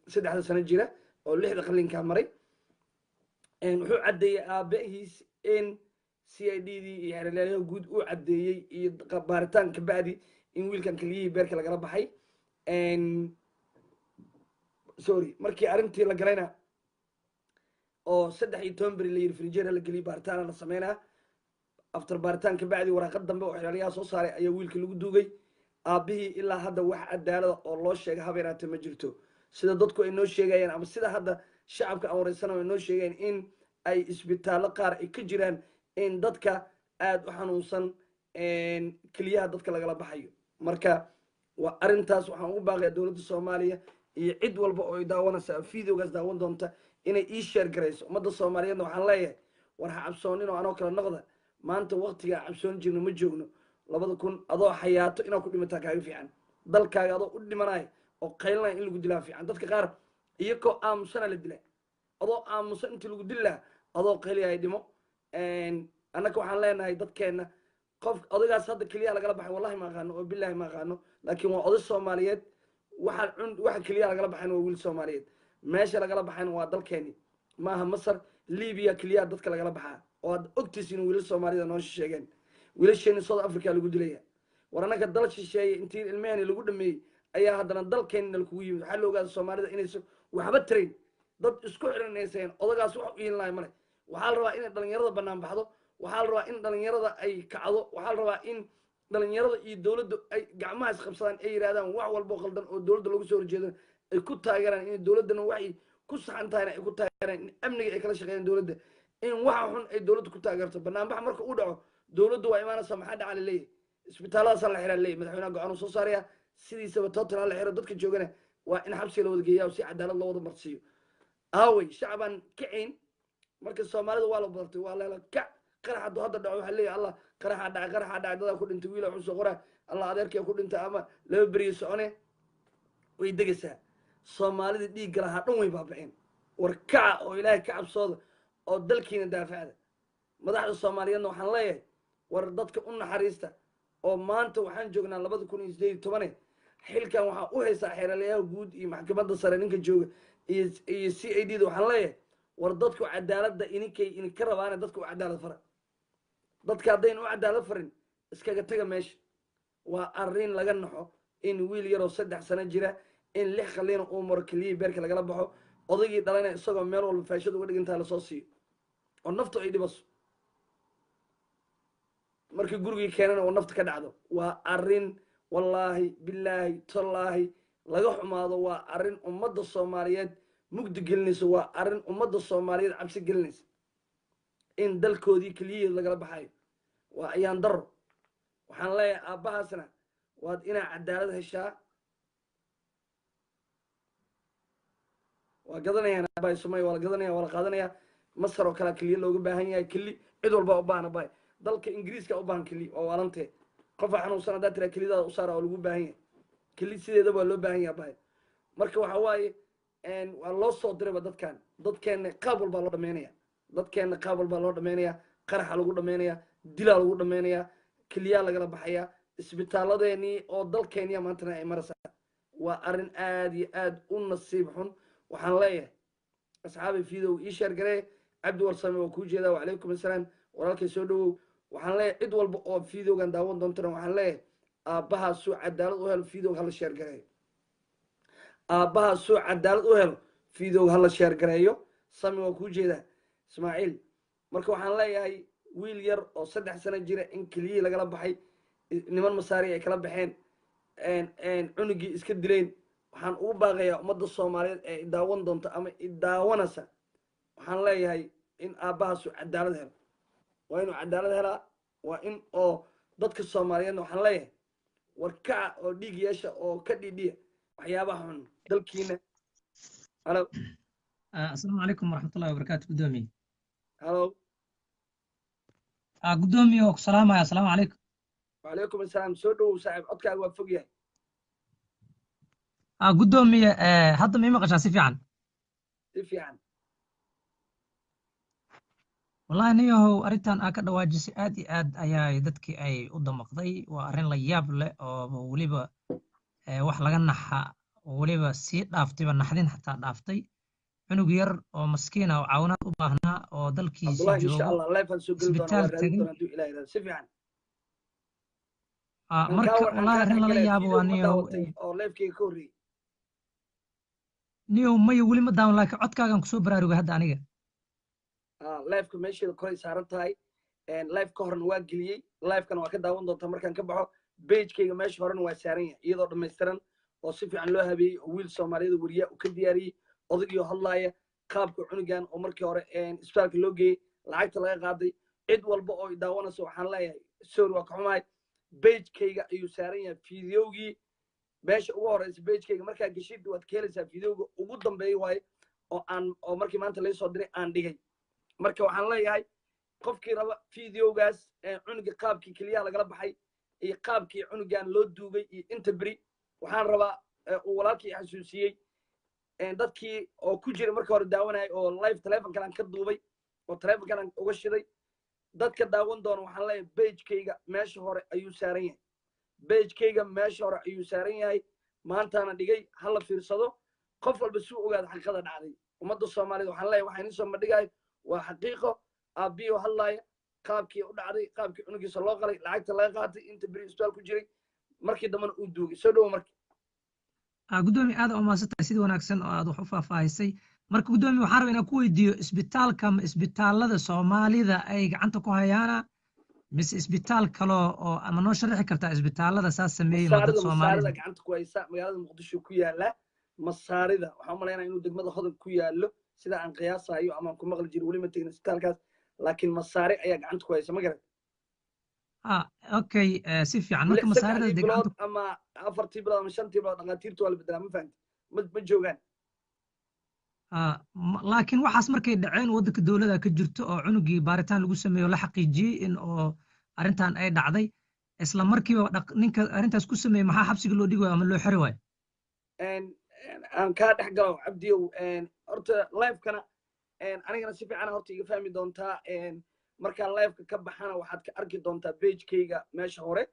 A: saddexda sano jira oo 6 qalinka maray wuxuu caddeeyey aabahiis in CID-dii iyo xeerlaalaha guud uu caddeeyey iyo baaritaan ka bacdi in wiilkan keliyihii beerka lagala baxay sorry markii arrintii la galayna oo 13 beri la yiri frijeer la geliyay baaritaan la sameynaa after baaritaan ka bacdi waraaqad dambe oo xeerlaalaha soo saaray ayaa wiilka lagu duugay aabihii ilaa hadda wax cadaalad oo loo sheegay habeeraatay ma jirto sida dadku ay noo sheegayaan ama sida hadda shacabka aan wareysanayo ay noo sheegayaan in ay isbitaallo qaar ay ka jiraan in dadka aad u xanuunsan keliyaha dadka lagala baxayo marka waa arrintaas waxaan ugu baaqayaa dowladda soomaaliya iyo cid walba oo ay daawanaysa videogaas daawan doonta inay ii sheer garayso ummadda soomaaliyeedna waxaan leeyahay war ha cabsoonin oo anoo kala noqda maanta waqtiga cabsoon jirno ma joogno 2000 adoo xayaato inaad ku dhimataa kaaga fiican dalkaaga adoo u dhimanayo oo qaylnaya in lagu dilaa fiican dadka qaar iyagoo aamusana la dilaa adoo aamusan intii lagu dilaa adoo qayliyahay dhimo annaka waxaan leenahay dadkeenna qof odaygaas hadda keliyaha lagala baxay wallahi ma aqaano oo bilaahi ma aqaano laakiin waa oday soomaaliyeed waxa keliyaha lagala baxayna waa wiil soomaaliyeed meesha lagala baxayna waa dalkeeni maaha masar libiya keliyaha dadka lagala baxaa oo aad ogtiisiin wiilal soomaaliyada noo sheegeen wiilasheeni south africa lagu dilaya war annaka dal shisheeye intii ilmeheni lagu dhameeyey ayaa haddana dalkeenina lakugu yimid waxaa la ogaada soomaalida inaysan waxba tarayn dad isku xiranaysaen odagaas wax u iilin lahay male waxaa la rabaa inay dhalinyarada bannaan baxdo waxaa la rabaa in dhalinyarada ay kacdo waxaa la rabaa in dhalinyarada iyo dowladda ay gacmaha isqabsadaan ay yidhahdaan wax walbo qaldan oo dowladda lagu soo horjeedan ay ku taageeraan in dowladdana waxay ku saxan tahayna ay ku taageeraan in amniga ay kala shaqeeyaan dowladda in waxa xun ay dowladda ku taageerto banaanbax marka uu dhaco dowladdu waa imaanaysaa maxaa dhaca laleeyahay isbitaalladaasa la xiraa leeyahy madaxweynaha go-aan soo saaraya sidiisaba total ha la xiro dadka joogana waa in xabsiga la wada geeyaa oo si cadaalad loo wada marsiiyo aawey shacbaan kacayn marka soomaalida waa la badartay waa leela kac qarax hadduu hadda dhaco waxaa leeyahay allah qaraxaa dhacay dadaa ku dhintay wiila wuxuu soo qoraa allah adeerkaya ku dhintay ama laba beriyo socone way degaysaa soomaalida dhiigga lahaa dhan way baaba'een war kaca oo ilaahay ka cabsooda oo dalkiina daafacda madaxda soomaaliyeedna waxaan leeyahay war dadka u naxariista oo maanta waxaan joognaa 2018 xilkan waxaa u haysaa xeeralayaha guud iyo maxkamadda sare ninka jooga iyo CID da waxaan leeyahay war dadku cadaaladda ininka rabaana dadku cadaalad fara dadka haddayn u cadaalad farin iskaga taga meesha waa arrin laga naxo in wiil yaroo 3 sano jira in 6 qalliin uu maro keliya beerka lagala baxo odaygii dhalana isagoo meel walba faashad uga dhigantaa lasoo siiyo oo naftu ay dhibaso markii gurigii keenana oo nafta ka dhacdo waa arrin wallaahi billaahi tallaahi laga xumaado waa arrin ummadda soomaaliyeed mugdi gelinaysa waa arrin ummadda soomaaliyeed cabsi gelinaysa in dalkoodii keliya lagala baxayo waa ayaan daro waxaan leeyahay aabbahaasna waad inaa cadaalad heshaa waa gadanayaan aabbahay sumay waa la gadanaya waa la qaadanaya masar oo kale keliya looga baahan yahay keli cid walba u baahan aabbahay dalka ingiriiska u baahan keli oo waalantee qofa xanuunsan haddaa tiraa kelidaada u saara oo lagu baahan yahay keli sideedaba waa loo baahan yahay aabbahay marka waxa waaye waa loo soo dirayba dadkeenna qaab walbaa loo dhamaynaya dadkeenna qaab walbaa loo dhamaynaya qaraxa lagu dhamaynaya dilaa lagu dhamaynaya keliyaa lagala baxaya isbitaaladeenii oo dalkeeniya maantana ay maraysaa waa arrin aad iyo aad u nasiib xun waxaan leeyahay asxaabi fiidow ii sheergaree cabdi warsame waa kuu jeedaa wacalaykum assalaam walaalkay soo dhawow waxaan leeyahay cid walba oo fiidowgan daawan doontana waxaan leeyahay aabbahaasuu cadaalad u helo fiidowg hala sheergareeyo aabbahaasuu cadaalad u helo fiidowg hala sheergareeyo sami waa kuu jeedaa ismaaciil marka waxaan leeyahay wiil yar oo 3 sano jira in keliyii lagala baxay niman masaari ay kala baxeen cunugii iska dileen waxaan ugu baaqayaa ummadda soomaaliyeed ee idaawan doonta ama idaawanaysa waxaan leeyahay in aabbahaasu cadaalad helo waa inuu cadaalad helaa waa in oo dadka soomaaliyeedna waxaan leeyahay war kaca oo dhiig yeesha oo ka dhidhiya waxyaabaha xun dalkiina halo
I: asalaamu calaykum waraxmatullahi wabarakaatu gudoomiye
A: halo
I: gudoomiye oo ku salaamaya asalaamu calaykum
A: wacalaykum assalaam soo dhawow saaxiib codkaaga waa fog yahay
I: gudoomiye hadda ma ii maqashaa si fiican
A: si fiican
I: wallahi niyahow arrintan aa ka dhawaajisay aad iyo aad ayaa dadkii ay u damaqday waa arrin la yaab leh oo weliba wax laga naxa oo weliba sii dhaaftayba naxdin xataa dhaaftay cunug yar oo maskiina oo caawinaad u baahnaa oo dalkiisii joogo isbitaal tegay marka wallahi arrin lala yaabo waa niyow maya weli ma daawan laakiin codkaagan kusoo baraarugay hadda aniga
A: lifeka meesheeda koray saaran tahay life ka horna waa geliyey lifekana waa ka daawan doontaa markaan ka baxo bagekayga meesha horena waa saaran yahay iyadoo dhammaystiran oo si fiican loo habeeyey oo wiil soomaaliyada wariyaa uu ka diyaariyey odagiioo hadlaaya qaabka cunugan oo markii hore isbitaalka loo geeyey lacagta laga qaaday cid walba oo daawanaysa waxaan leeyahay sorry waa ka xumahay bagekayga ayuu saaran yahay fideogii meesha ugu horeysa bagekayga markaa geshid waad ka helaysaa fideoga ugu dambeeya waaye oo markii maanta laysoo diray aan dhigay marka waxaan leeyahay qofkii raba fideogaas cunuga qaabkii keliyaha lagala baxay iyo qaabkii cunugan loo duugay iyo inta beri waxaan rabaa uu walaalkii xasuusiyey dadkii oo ku jira marka hore daawanayay oo live telefonkan ka duubay oo telefonkan uga shiday dadka daawan doona waxaan leeyahay bagekayga meesha hore ayuu saaran yahay bagekayga meesha hore ayuu saaran yahay maantaana dhigay hala fiirsado qof walba suu ogaada xaqiiqada dhacday ummadda soomaaliyeed waxaan leeyahay waxaan idiin soo madhigayo waa xaqiiqo aabbiyo hadlaaya qaabkii u dhacday qaabkii cunugiisa loo qalay lacagta laga qaatay inta beri isbitaal ku jiray markii dambana uu duugay soo dhowo marka
I: gudoomiye aad umaasan tahay sida wanaagsan oo aad wax u faahfaahisay marka gudoomiye waxaan rabaa inaan ku weydiiyo isbitaalka ma isbitaalada soomaalida ay gacanta ku hayaana mise isbitaal kale oo ama noo sharaxi kartaa isbitaalada saas sameeyey dad soomaalida
A: gacanta ku haysa magaalada muqdisho ku yaala masaarida waxaan umalaynaya inuu degmada hodan ku yaalo sida aan qiyaasayo ama aan ku maqli jiro weli ma tegin isbitaalkaas laakiin masaari ayaa gacanta ku haysa ma garan
I: okay si fiican marka masaarida
A: bilood ama 4 bilood ama 5 bilood dhaqaatiirtu waa la bedelaa ma fahanti ma joogaan
I: laakiin waxaas markay dhaceen waddanka dowladda ka jirto oo cunugii baaritaan lagu sameeyo la xaqiijiyey in oo arrintan ay dhacday isla markiiba ninka arrintaas ku sameeyey maxaa xabsiga loo dhigi waayo ama loo xiri waayo
A: aan kaa dhex galo cabdiyow horta live-kana anigana si fiican horta iga fahmi doontaa markaan live-ka ka baxana waxaad ka arki doontaa page-kayga meesha hore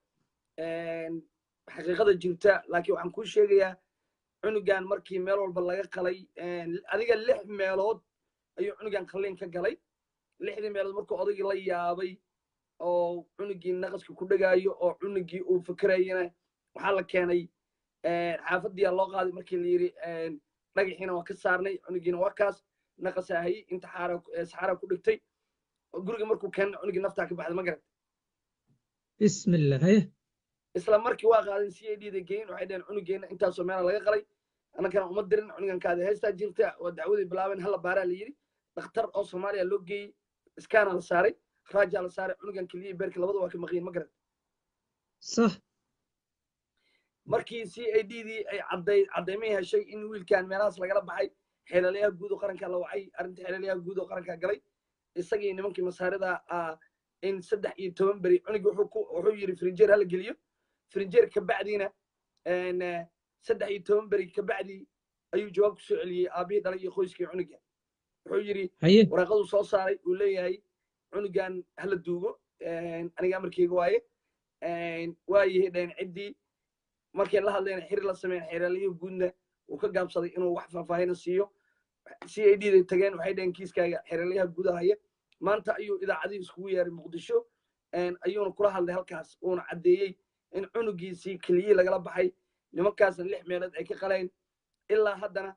A: xaqiiqada jirta laakiin waxaan kuu sheegayaa cunugan markii meel walba laga qalay adiga 6 meelood ayuu cunugan qalliin ka galay 6 meelood markuu odaygii la yaabay oo cunugii naqaska ku dhagaayo oo cunugii uu fikrayana waxaa la keenay xaafadii loo qaaday markii la yiri dhagaxiina waa ka saarnay cunugiina waa kaas naqasahay inta saxara ku dhigtay guriga markuu keenay cunugii naftaa ka baxday ma garan
I: bismillah
A: isla markii waa qaadan CID-da geyn waxay dhaheen cunugeena intaasoo meel laga qalay annagana uma dirin cunugan kaada heystaa jirta oo dacwadii bilaabeen hala baaraa la yiri dhakhtar oo Soomaaliya loo geeyey iskaana la saaray raaja la saaray cunugan kaliya beerka labada waa ka maqeen ma garan
I: صح
A: markii CID-dii ay caddeymay heshay in wiilkan meelahaas lagala baxay xeelalayaha guud oo qaranka la wacay arrinta xeelalayaha guud oo qaranka galay isagii nimankii masaarida in 13 beri cunug wuxuu yiri frinjeer hala geliyo frinjeer ka bacdiina 13 beri ka bacdi ayuu jawaab ku soo celiyay aabihii dhalay iyo qoyskii cunuga wuxuu yiri waraaqadu soo saaray uu leeyahay cunugan hala duugo aniga amarkayga waaye waayahay dheen ciddii markay la hadleen xiriir la sameeyay xeelalayaha guudna uu ka gaabsaday inuu wax faahfaahin siiyo CID-da tageen waxay dheen kiiskaaga xeelalayaha guudahaya maanta ayuu idaacadii iskugu yeeray muqdisho ayuuna kula hadlay halkaas uuna caddeeyey in cunugiisii keliyii lagala baxay nimankaasna 6 meelood ay ka qaleen ilaa haddana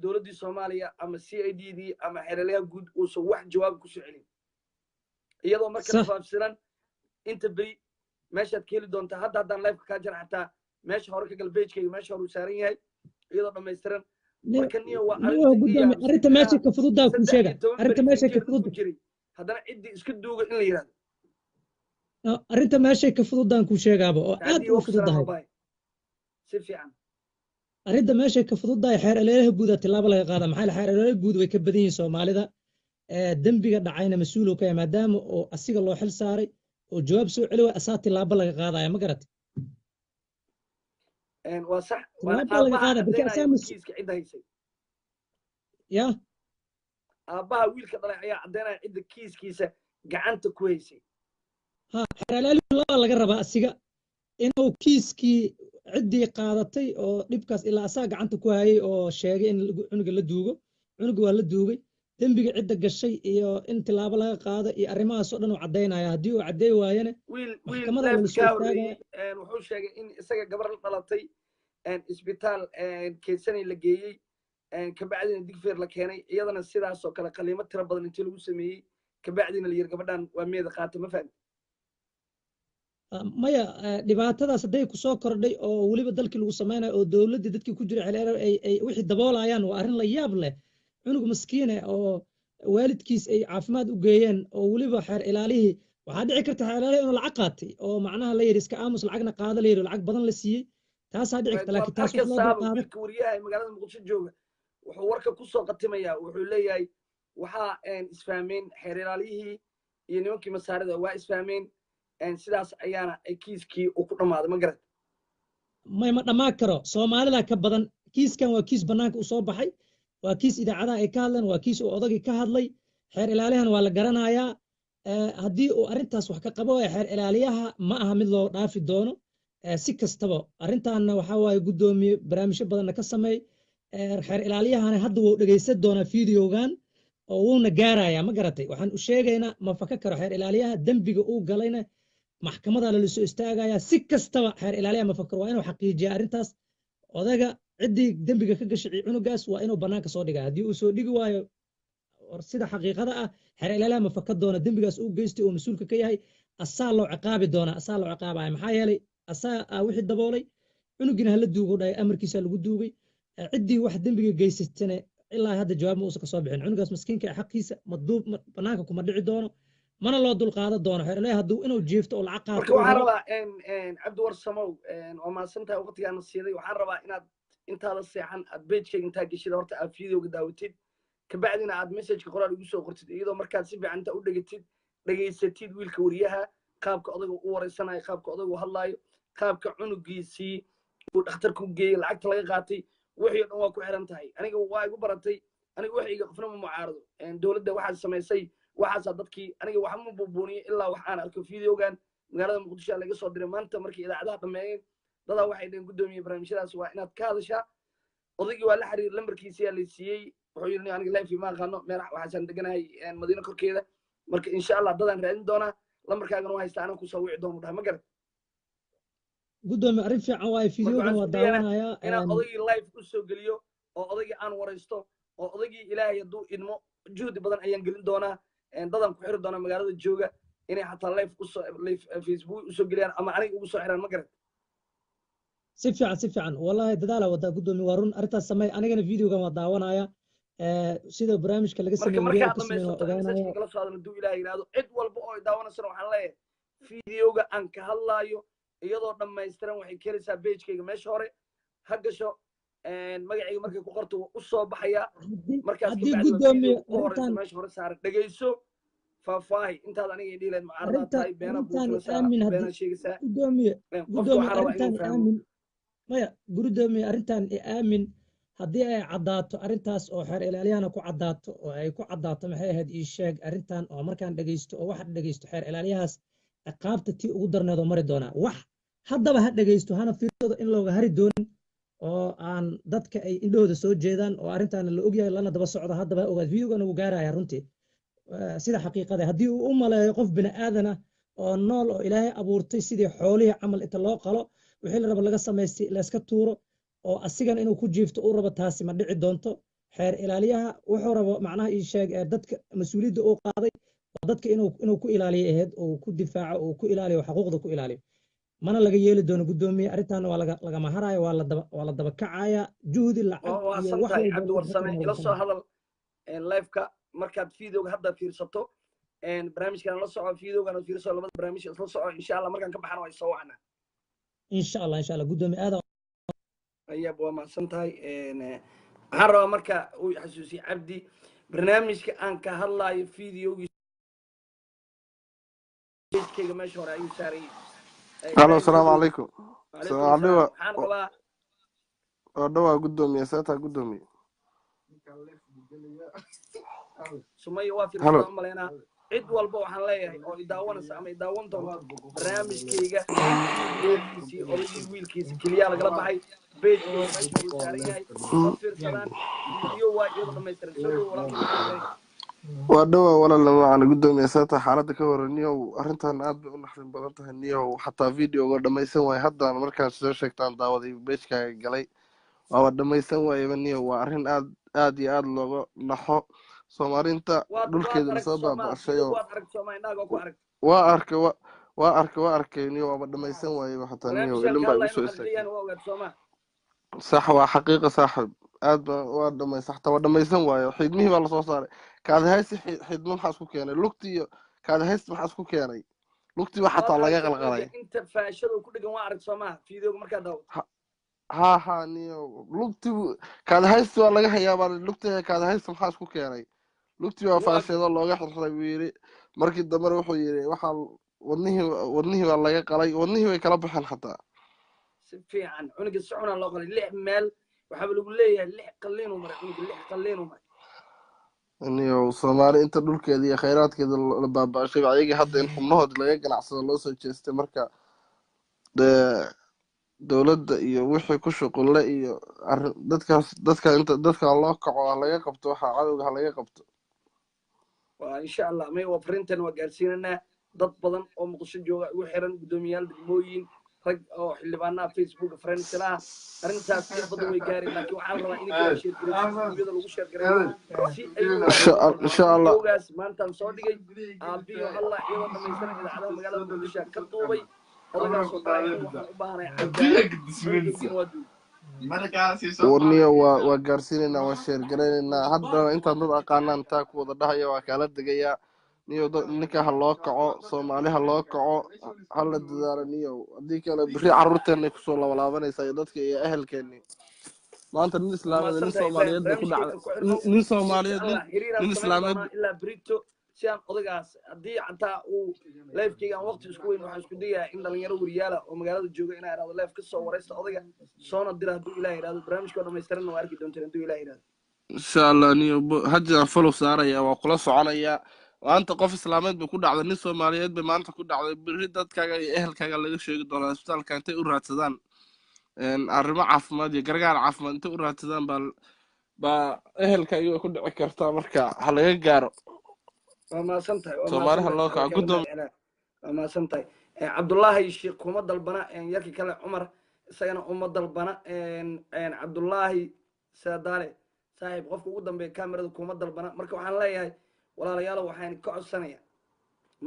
A: dowladdii Soomaaliya ama CID-dii ama xeelalayaha guud uusan wax jawaab ku soo celin iyadoo marka faafsiran inta beri meeshaad ka heli doontaa haddaan live ka jira xataa meesha hore ka gal page-kayga meesha hore uu saaran yahay iyadoo dhammaystiran marka niyo waa
I: arrinta meesha ka fududaa ku sheega arrinta meesha ka fudud
A: haddana ciddii iska duuga in la yiraahdo
I: arrinta meesha ka fududaan ku sheegaaba oo aad u fududahay
A: si fiican
I: arrinta meesha ka fududahay xeer aleelaha guud tilaabo laga qaada maxay xeer aleelaha guud way ka badan yihiin Soomaalida dambiga dhacayna mas'uul ka yahay maadaama oo asiga loo xil saaray oo jawaab soo celi waa asaa tilaabo laga qaadaya ma garat
A: waa sax
I: tilaabo laga qaada bika asaa
A: kiiska cidda haysay
I: ya
A: aabaha wiilka dhalay ayaa caddeynaya cidda kiiskiisa gacanta ku haysay
I: ha xeer aleelaha laga rabaa asiga inuu kiiskii ciddii qaadatay oo dhibkaas ilaa asaa gacanta ku hayay oo sheegay in cunuga la duugo cunuga waa la duugay dembiga cidda gashay iyo in tilaabo laga qaado iyo arrimahaas oo dhan uu caddeynaya haddii uu caddeey waayana
A: maxkamadda la soo taagaya wuxuu sheegay in isaga gabar la dhalatay isbitaal keedsanay la geeyey kabacdina digfeer la keenay iyadana sidaas oo kale qaliimo tiro badan intii lagu sameeyey kabacdina la yiri gabadhan waa meeda qaata ma fahamti
I: maya dhibaatadaas hadday ku soo kordhay oo weliba dalkii lagu samaynayo oo dowladdii dadkii ku jira xeelero ay wixii daboolayaan waa arrin la yaab leh cunug maskiine oo waalidkiis ay caafimaad u geeyeen oo weliba xeer ilaalihii waxaa dhici karta xeer ilaalihi inuu lacag qaatay oo macnaha la yidhi iska aamus lacagna qaada la yidhi lacag badan la siiyey taasaa dhici karta laakiin taas wax loo dulqaaday
A: wiilka wariyaha ee magaalada muqdisho jooga wuxuu warka ku soo qatimayaa wuxuu leeyahay waxaa isfahmeen xeer ilaalihii iyo nimankii masaarida waa isfahmeen sidaas ayaana kiiskii uu ku dhammaaday ma garan
I: ma dhammaan karo Soomaalida ka badan kiiskan waa kiis banaanka u soo baxay waa kiis idaacadaha ay ka hadleen waa kiis uu odagii ka hadlay xeer ilaaliyahan waa la garanayaa haddii uu arrintaas wax ka qabo xeer ilaaliyaha ma aha mid loo dhaafi doono si kastaba arrintaana waxaa waaye guddoomiye barnaamijyo badanna ka sameey xeer ilaaliyahana hadda wuu dhegaysan doonaa fiidiyogan oo wuuna gaarayaa ma garatay waxaan u sheegaynaa ma faka karo xeer ilaaliyaha dembiga uu galayna maxkamada la soo istaagayaa si kastaba xeer ilaaliyaha ma fakaro waa inuu xaqiijiyaa arrintaas odaga ciddii dembiga ka gashay cunugaas waa inuu banaanka soo dhigaa haddii uu soo dhigi waayo sida xaqiiqada ah xeer ilaaliyaha ma faka doona dembigaas uu geystay oo mas'uulka ka yahay asaa loo ciqaabi doona asaa loo ciqaabaya maxaa yeelay asaa wixii daboolay cunugina hala duugo dhahay amarkiisa lagu duugay ciddii wax dembiga geysatana ilaa hadda jawaab ma uusan ka soo bixin cunugaas maskiinka xaqiisa maduub banaanka kuma dhici doono mana loo dulqaadan doono xeer ilaahay hadduu inuu jiifto oo lacag qaato
A: marka waxaan rabaa cabdi warsamow oo maasantahay waqtigaana siiday waxaan rabaa inaad intaada seexan aad page-kayga intaa geshid horta aad fiidiyowga daawatid kabacdina aad message-ka qoraal igu soo qortid iyadoo markaad si fiican intaa u dhegaysatid wiilka wariyaha qaabka odayga u wareysanayo qaabka odayga u hadlaayo qaabka cunugiisii uu dhakhtarku geeyey lacagta laga qaatay wixii dhan waa ku xiran tahay aniga waa igu baratay aniga wixii qofna ma mucaarado dowladda waxaad samaysay waxaasaa dadkii aniga wax ma buubuuniyey ilaa wax aan arko fideogan magaalada muqdisho laga soo diray maanta markii idaacadaha dhameeyeen dadaa waxay dhaheen guddoomiye barnaamijyadaas waa inaad ka hadashaa odaygii waa la xiriir lambarkiisa yaa la siiyey wuxuu yidhi aniga life ma aqaano meel waxaasaan deganahay madiino korkeeda marka insha allah dadaan raadin doonaa lambarkaagana waa haystaa anaan kusoo wici doono dhaha ma garan
I: gudoomiye arrin fiican waaye fideogan waa daawanayaa
A: inaan odaygii life u soo geliyo oo odaygii aan waraysto oo odaygii ilaahay hadduu idmo juhdi badan ayaan gelin doonaa dadaan ku xiri doonaa magaalada jooga inay xataa life facebook usoo geliyaan ama aniga ugu soo xiraan ma garan
I: si fiican wallahi dadaala wadaa gudoomiye waa run arrintaas samey anigana videogan waa daawanaya sida barnaamijka laga sameeyay
A: markaa dhamaysato message kala soo hadal haduu ilaahay yiraahdo cid walba oo daawanaysa waxaan leeyahay videoga aan ka hadlaayo iyadoo dhammaystiran waxay keenaysaa page-kayga meesha hore ha gasho magacayga markay ku qorto u soo baxaya markaas
I: haddii gudoomiye
A: arrintan meesha hore saaran dhageyso faahfaahi intaad aniga dhiileed mucaarada tahay beena buuxinaysaa beena sheegaysaa
I: gudoomiye arrintan aamin maya gudoomiye arrintan aamin haddii ay caddaato arrintaas oo xeer ilaaliyahana ku caddaato oo ay ku caddaato maxay ahayd ii sheeg arrintan oo markaan dhegeysto oo waxaad dhegeysto xeer ilaaliyahaas ciqaabta tii ugu darneed oo mari doonaa wax haddaba ha dhegeysto hana fiirsado in looga hari doonin oo aan dadka ay indhahooda soo jeedaan oo arrintaana la ogyahay lana daba socdo haddaba ha ogaad videogan ugu gaaraya runtii sida xaqiiqada haddii uu u maleeyo qof bini aadan ah oo nool oo ilaahay abuurtay sidii xoolihii camal inta loo qalo wixii la rabo laga samaystay layska tuuro oo asigan inuu ku jiifto uu rabo taasi ma dhici doonto xeer ilaaliyaha wuxuu rabo macnaha ii sheeg dadka mas-uuliyadda uu qaaday oo dadka inuu ku ilaaliyo ahayd oo ku difaaco oo ku ilaaliyo xaquuqda ku ilaaliyo mana laga yeeli doono gudoomiye arrintan waa lagama haraayo waa la daba kacaya juhdi lacag iyo wax
A: cabdi warsame ila soo hadal live-ka markaad videoga hadda fiirsato barnaamijkan la soco videogan fiirso labada barnaamij isla soco insha Allah markaan ka baxano way soo wacnaa
I: insha Allah gudoomiye aad
A: ayaab waa mahadsan tahay waxaan rabaa marka uu xasuusiye cabdi barnaamijka aan ka hadlaayo videogiiskayga meesha hore ayuu saaray
F: halo asalaamu calaykum dhawaa gudoomiye seetaa gudoomiye
A: sumaya waa fiirsadaa umaleynaa cid walba waxaan leeyahay oo idaawanaysa ama idaawan doonto barnaamijkayga wiilkiisii odaygii wiilkiisi keliyaa lagala baxay page-kayga meesha uu saaran yahay oo fiirsadaan video waa iyadoo dhammaystiran soo dhow walaalka
F: waa dhawaa walaala macana gudoomiye seeta xaaladda ka hore niyow arrintan aad bay u naxdin badan tahay niyow xataa videoga dhammaysan waaye haddaan markaan soo sheegtaan daawaday page-kaaga galay waaba dhammaysan waayeba niyow waa arrin aad iyo aad looga naxo Soomaaliinta dhulkeeda la soo baaba'shay waa arkay niyo waaba dhammaysan waayeba xataa niyo ilin baa igu soo istaagay sax waa xaqiiqa saaxib aad baa waa dhammaysan xataa waa dhammaysan waayo xidmihii baa lasoo saaray kaadahaysi xidmo maxaa isku keenay lugti iyo kaadahaysi maxaa isku keenay lugti baa xataa laga qalqalay
A: inta faashada ku dhigan waa arag Soomaa videoga markaa daawad
F: ha niyo lugti kaadahaysi waa laga hayaabaa lugti kaadahaysi maxaa isku keenay lugti waa faashado looga xirxiray buu yiri markii dambe wuxuu yiri waxa wadnihii waa laga qalay wadnihii way kala baxeen xataa
A: si fiican cunuga socona loo qalay 6 meel waxa lagu leeyahay 6 qalliin oo maray cunuga 6 qalliin oo maray
F: niyo Soomaali inta dhulkeeda iyo kheyraadkeeda la baaba'shay ayaga hadda in xubnahood laga ganacsado loo soo jeestay marka dawladda iyo wixii ku shuqulle iyo dadka inta dadka loo kaco laga qabto waxa cadowga laga qabto
A: waa insha Allah may wafrintan waa gaarsiinana dad badan oo muqdisho jooga ugu xiran gudoomiyaal degmooyin rag oo xildhibaanada Facebook friendsna arrintaas in badan way gaareen laakiin waxaan rabaa in ay share gareeyaan iyada lagu share gareeyo si ay
F: insha Allah
A: maantaan soo dhigay aabiyo Allah iyada dhamaystiran idaacadaha magaalada muqdisho ka duubay odagaas oo baahan waxaan u baahanahay
F: warniyo waa gaarsiinaynaa waa sheer garaynaynaa haddana intaan dad aqaanaan taa ku wada dhahaya waa kaala degayaa niyo ninka ha loo kaco Soomaali ha loo kaco ha la dadaalo niyo haddii kale biri carruurteena kusoo labalaabanaysa iyo dadka iyo ehelkeeni maanta nin islaameed nin Soomaaliyeed ku dhacday nin Soomaaliyeed nin islaameed
A: ilaa brito si aan odagaas haddii xataa uu leefkeyga aan waqti isku weyn waxaan isku dayayaa in dhalinyaro weriyaala oo magaalada jooga inaa idhahdo leef ka soo waraysta odaga soona dira hadduu ilaah yidhahdo barnaamijkoo dhamaystiranna waa arki doonteen hadduu ilaah yidhahdo
F: insha allah niyo hadda follow saaraya waa kula soconaya maanta qof islaameed bay ku dhacday nin soomaaliyeed bay maanta ku dhacday beri dadkaaga iyo ehelkaaga laga sheegi doonaa isbitaalka intay u raadsadaan arrimo caafimaad iyo gargaar caafimaad intay u raadsadaan baa ehelkaaga way ku dhici kartaa marka ha laga gaaro
A: waa mahadsan tahay
F: soomaaliha loo kaco guddoom
A: waa mahadsan tahay cabdullaahi sheekh kuma dalbana yarkii kale cumar isagana uma dalbana cabdullaahi saadaale saaxiib qofka ugu dambeeya kamerada kuma dalbana marka waxaan leeyahay walaalayaalo waxaan ka codsanaya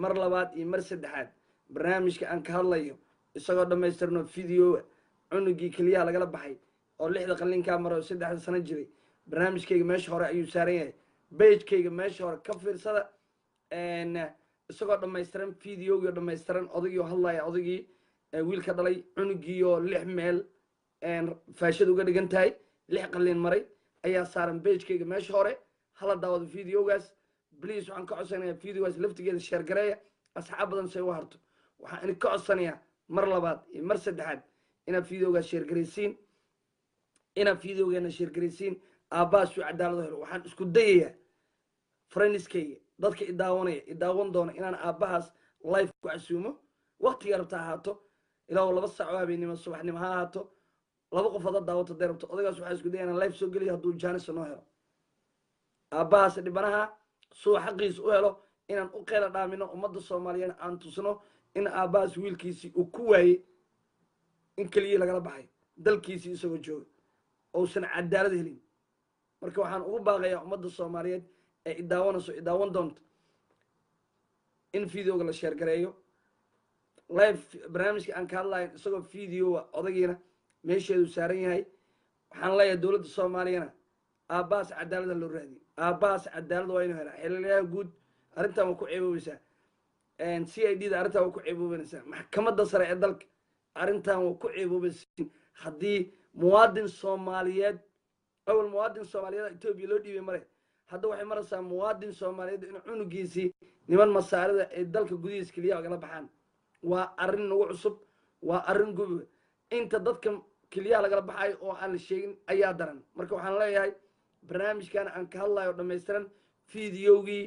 A: mar labaad iyo mar saddexaad barnaamijka aan ka hadlayo isagoo dhammaystirno videoa cunugii keliyaha lagala baxay oo 6 qallinkaa maro 3 sano jiray barnaamijkayga meesha hore ayuu saaran yahay bagekayga meesha hore ka fiirsada isagoo dhammaystiran videogii oo dhammaystiran odaygii oo hadlaya odaygii wiilka dhalay cunugii oo 6 meel faashada uga dhigan tahay 6 qallin maray ayaa saaran bagekayga meesha hore hala daawado videogaas please waxaan ka codsanayaa videogaas laftigeeda share gareeya asxaab badan say u harto waxaan idin ka codsanayaa mar labaad iyo mar saddexaad inaad videogaas share garaysiin inaad videogeena share garaysiin aabbahaas uu cadaalado helo waxaan isku dayayaa friendskayga dadka idaawan doona inaan aabbahaas live ku casuumo waqtiga rabta ahaato ilaa 2 saac oo habeenimo subaxnimo ha ahaato 2 qof hada daawato dee rabto odagaas waxaan isku dayayaa inaan live soo geliyo hadduu jaanis noo helo aabbahaas dhibanaha suu xaqiis u helo inaan u qeyla dhaamino ummadda soomaaliyeed aan tusno in aabbahaas wiilkiisii uu ku waayey in keliya lagala baxay dalkiisii isagoo jooga uusan cadaalad helin marka waxaan ugu baaqayaa ummadda soomaaliyeed ee idaawan doonto in videoga la sheer gareeyo live barnaamijka aan ka hadlayo isagoo videoa odagiina meesheedu saaran yahay waxaan leeyahay dowladda soomaaliyana aabbahaas cadaalada loo raadiyo aabbahaas cadaalada waa inuu helaa xeelalayaha guud arrintan waa ku ceeboobaysaa CID da arrintan waa ku ceeboobanaysaa maxkamadda sare ee dalka arrintan waa ku ceeboobaysiin haddii muwaadin soomaaliyeed awal muwaadin soomaaliyeed Ethiopia loo dhiibay mare hadda waxay maraysaa muwaadin soomaaliyeed in cunugiisii niman masaarida ay dalka gudihiisa keliya ogala baxaan waa arrin nagu cusub waa arrin gubi inta dadka keliyaha lagala baxayo oo aan la sheegin ayaa daran marka waxaan leeyahay barnaamijkan aan ka hadlayo dhammaystiran videogii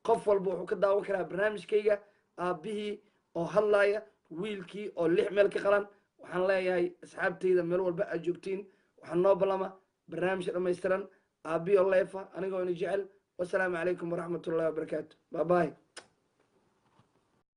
A: qof walba wuxuu ka daawan karaa barnaamijkayga aabbihii oo hadlaya wiilkii oo 6 meel ka qalan waxaan leeyahay asxaabtayda meel walba aad joogtiin waxaan noo balama barnaamij dhammaystiran aabbihii oo leefa anigoo ina jecel wasalaamu calaykum waraxmatullahi wabarakaatu bye bye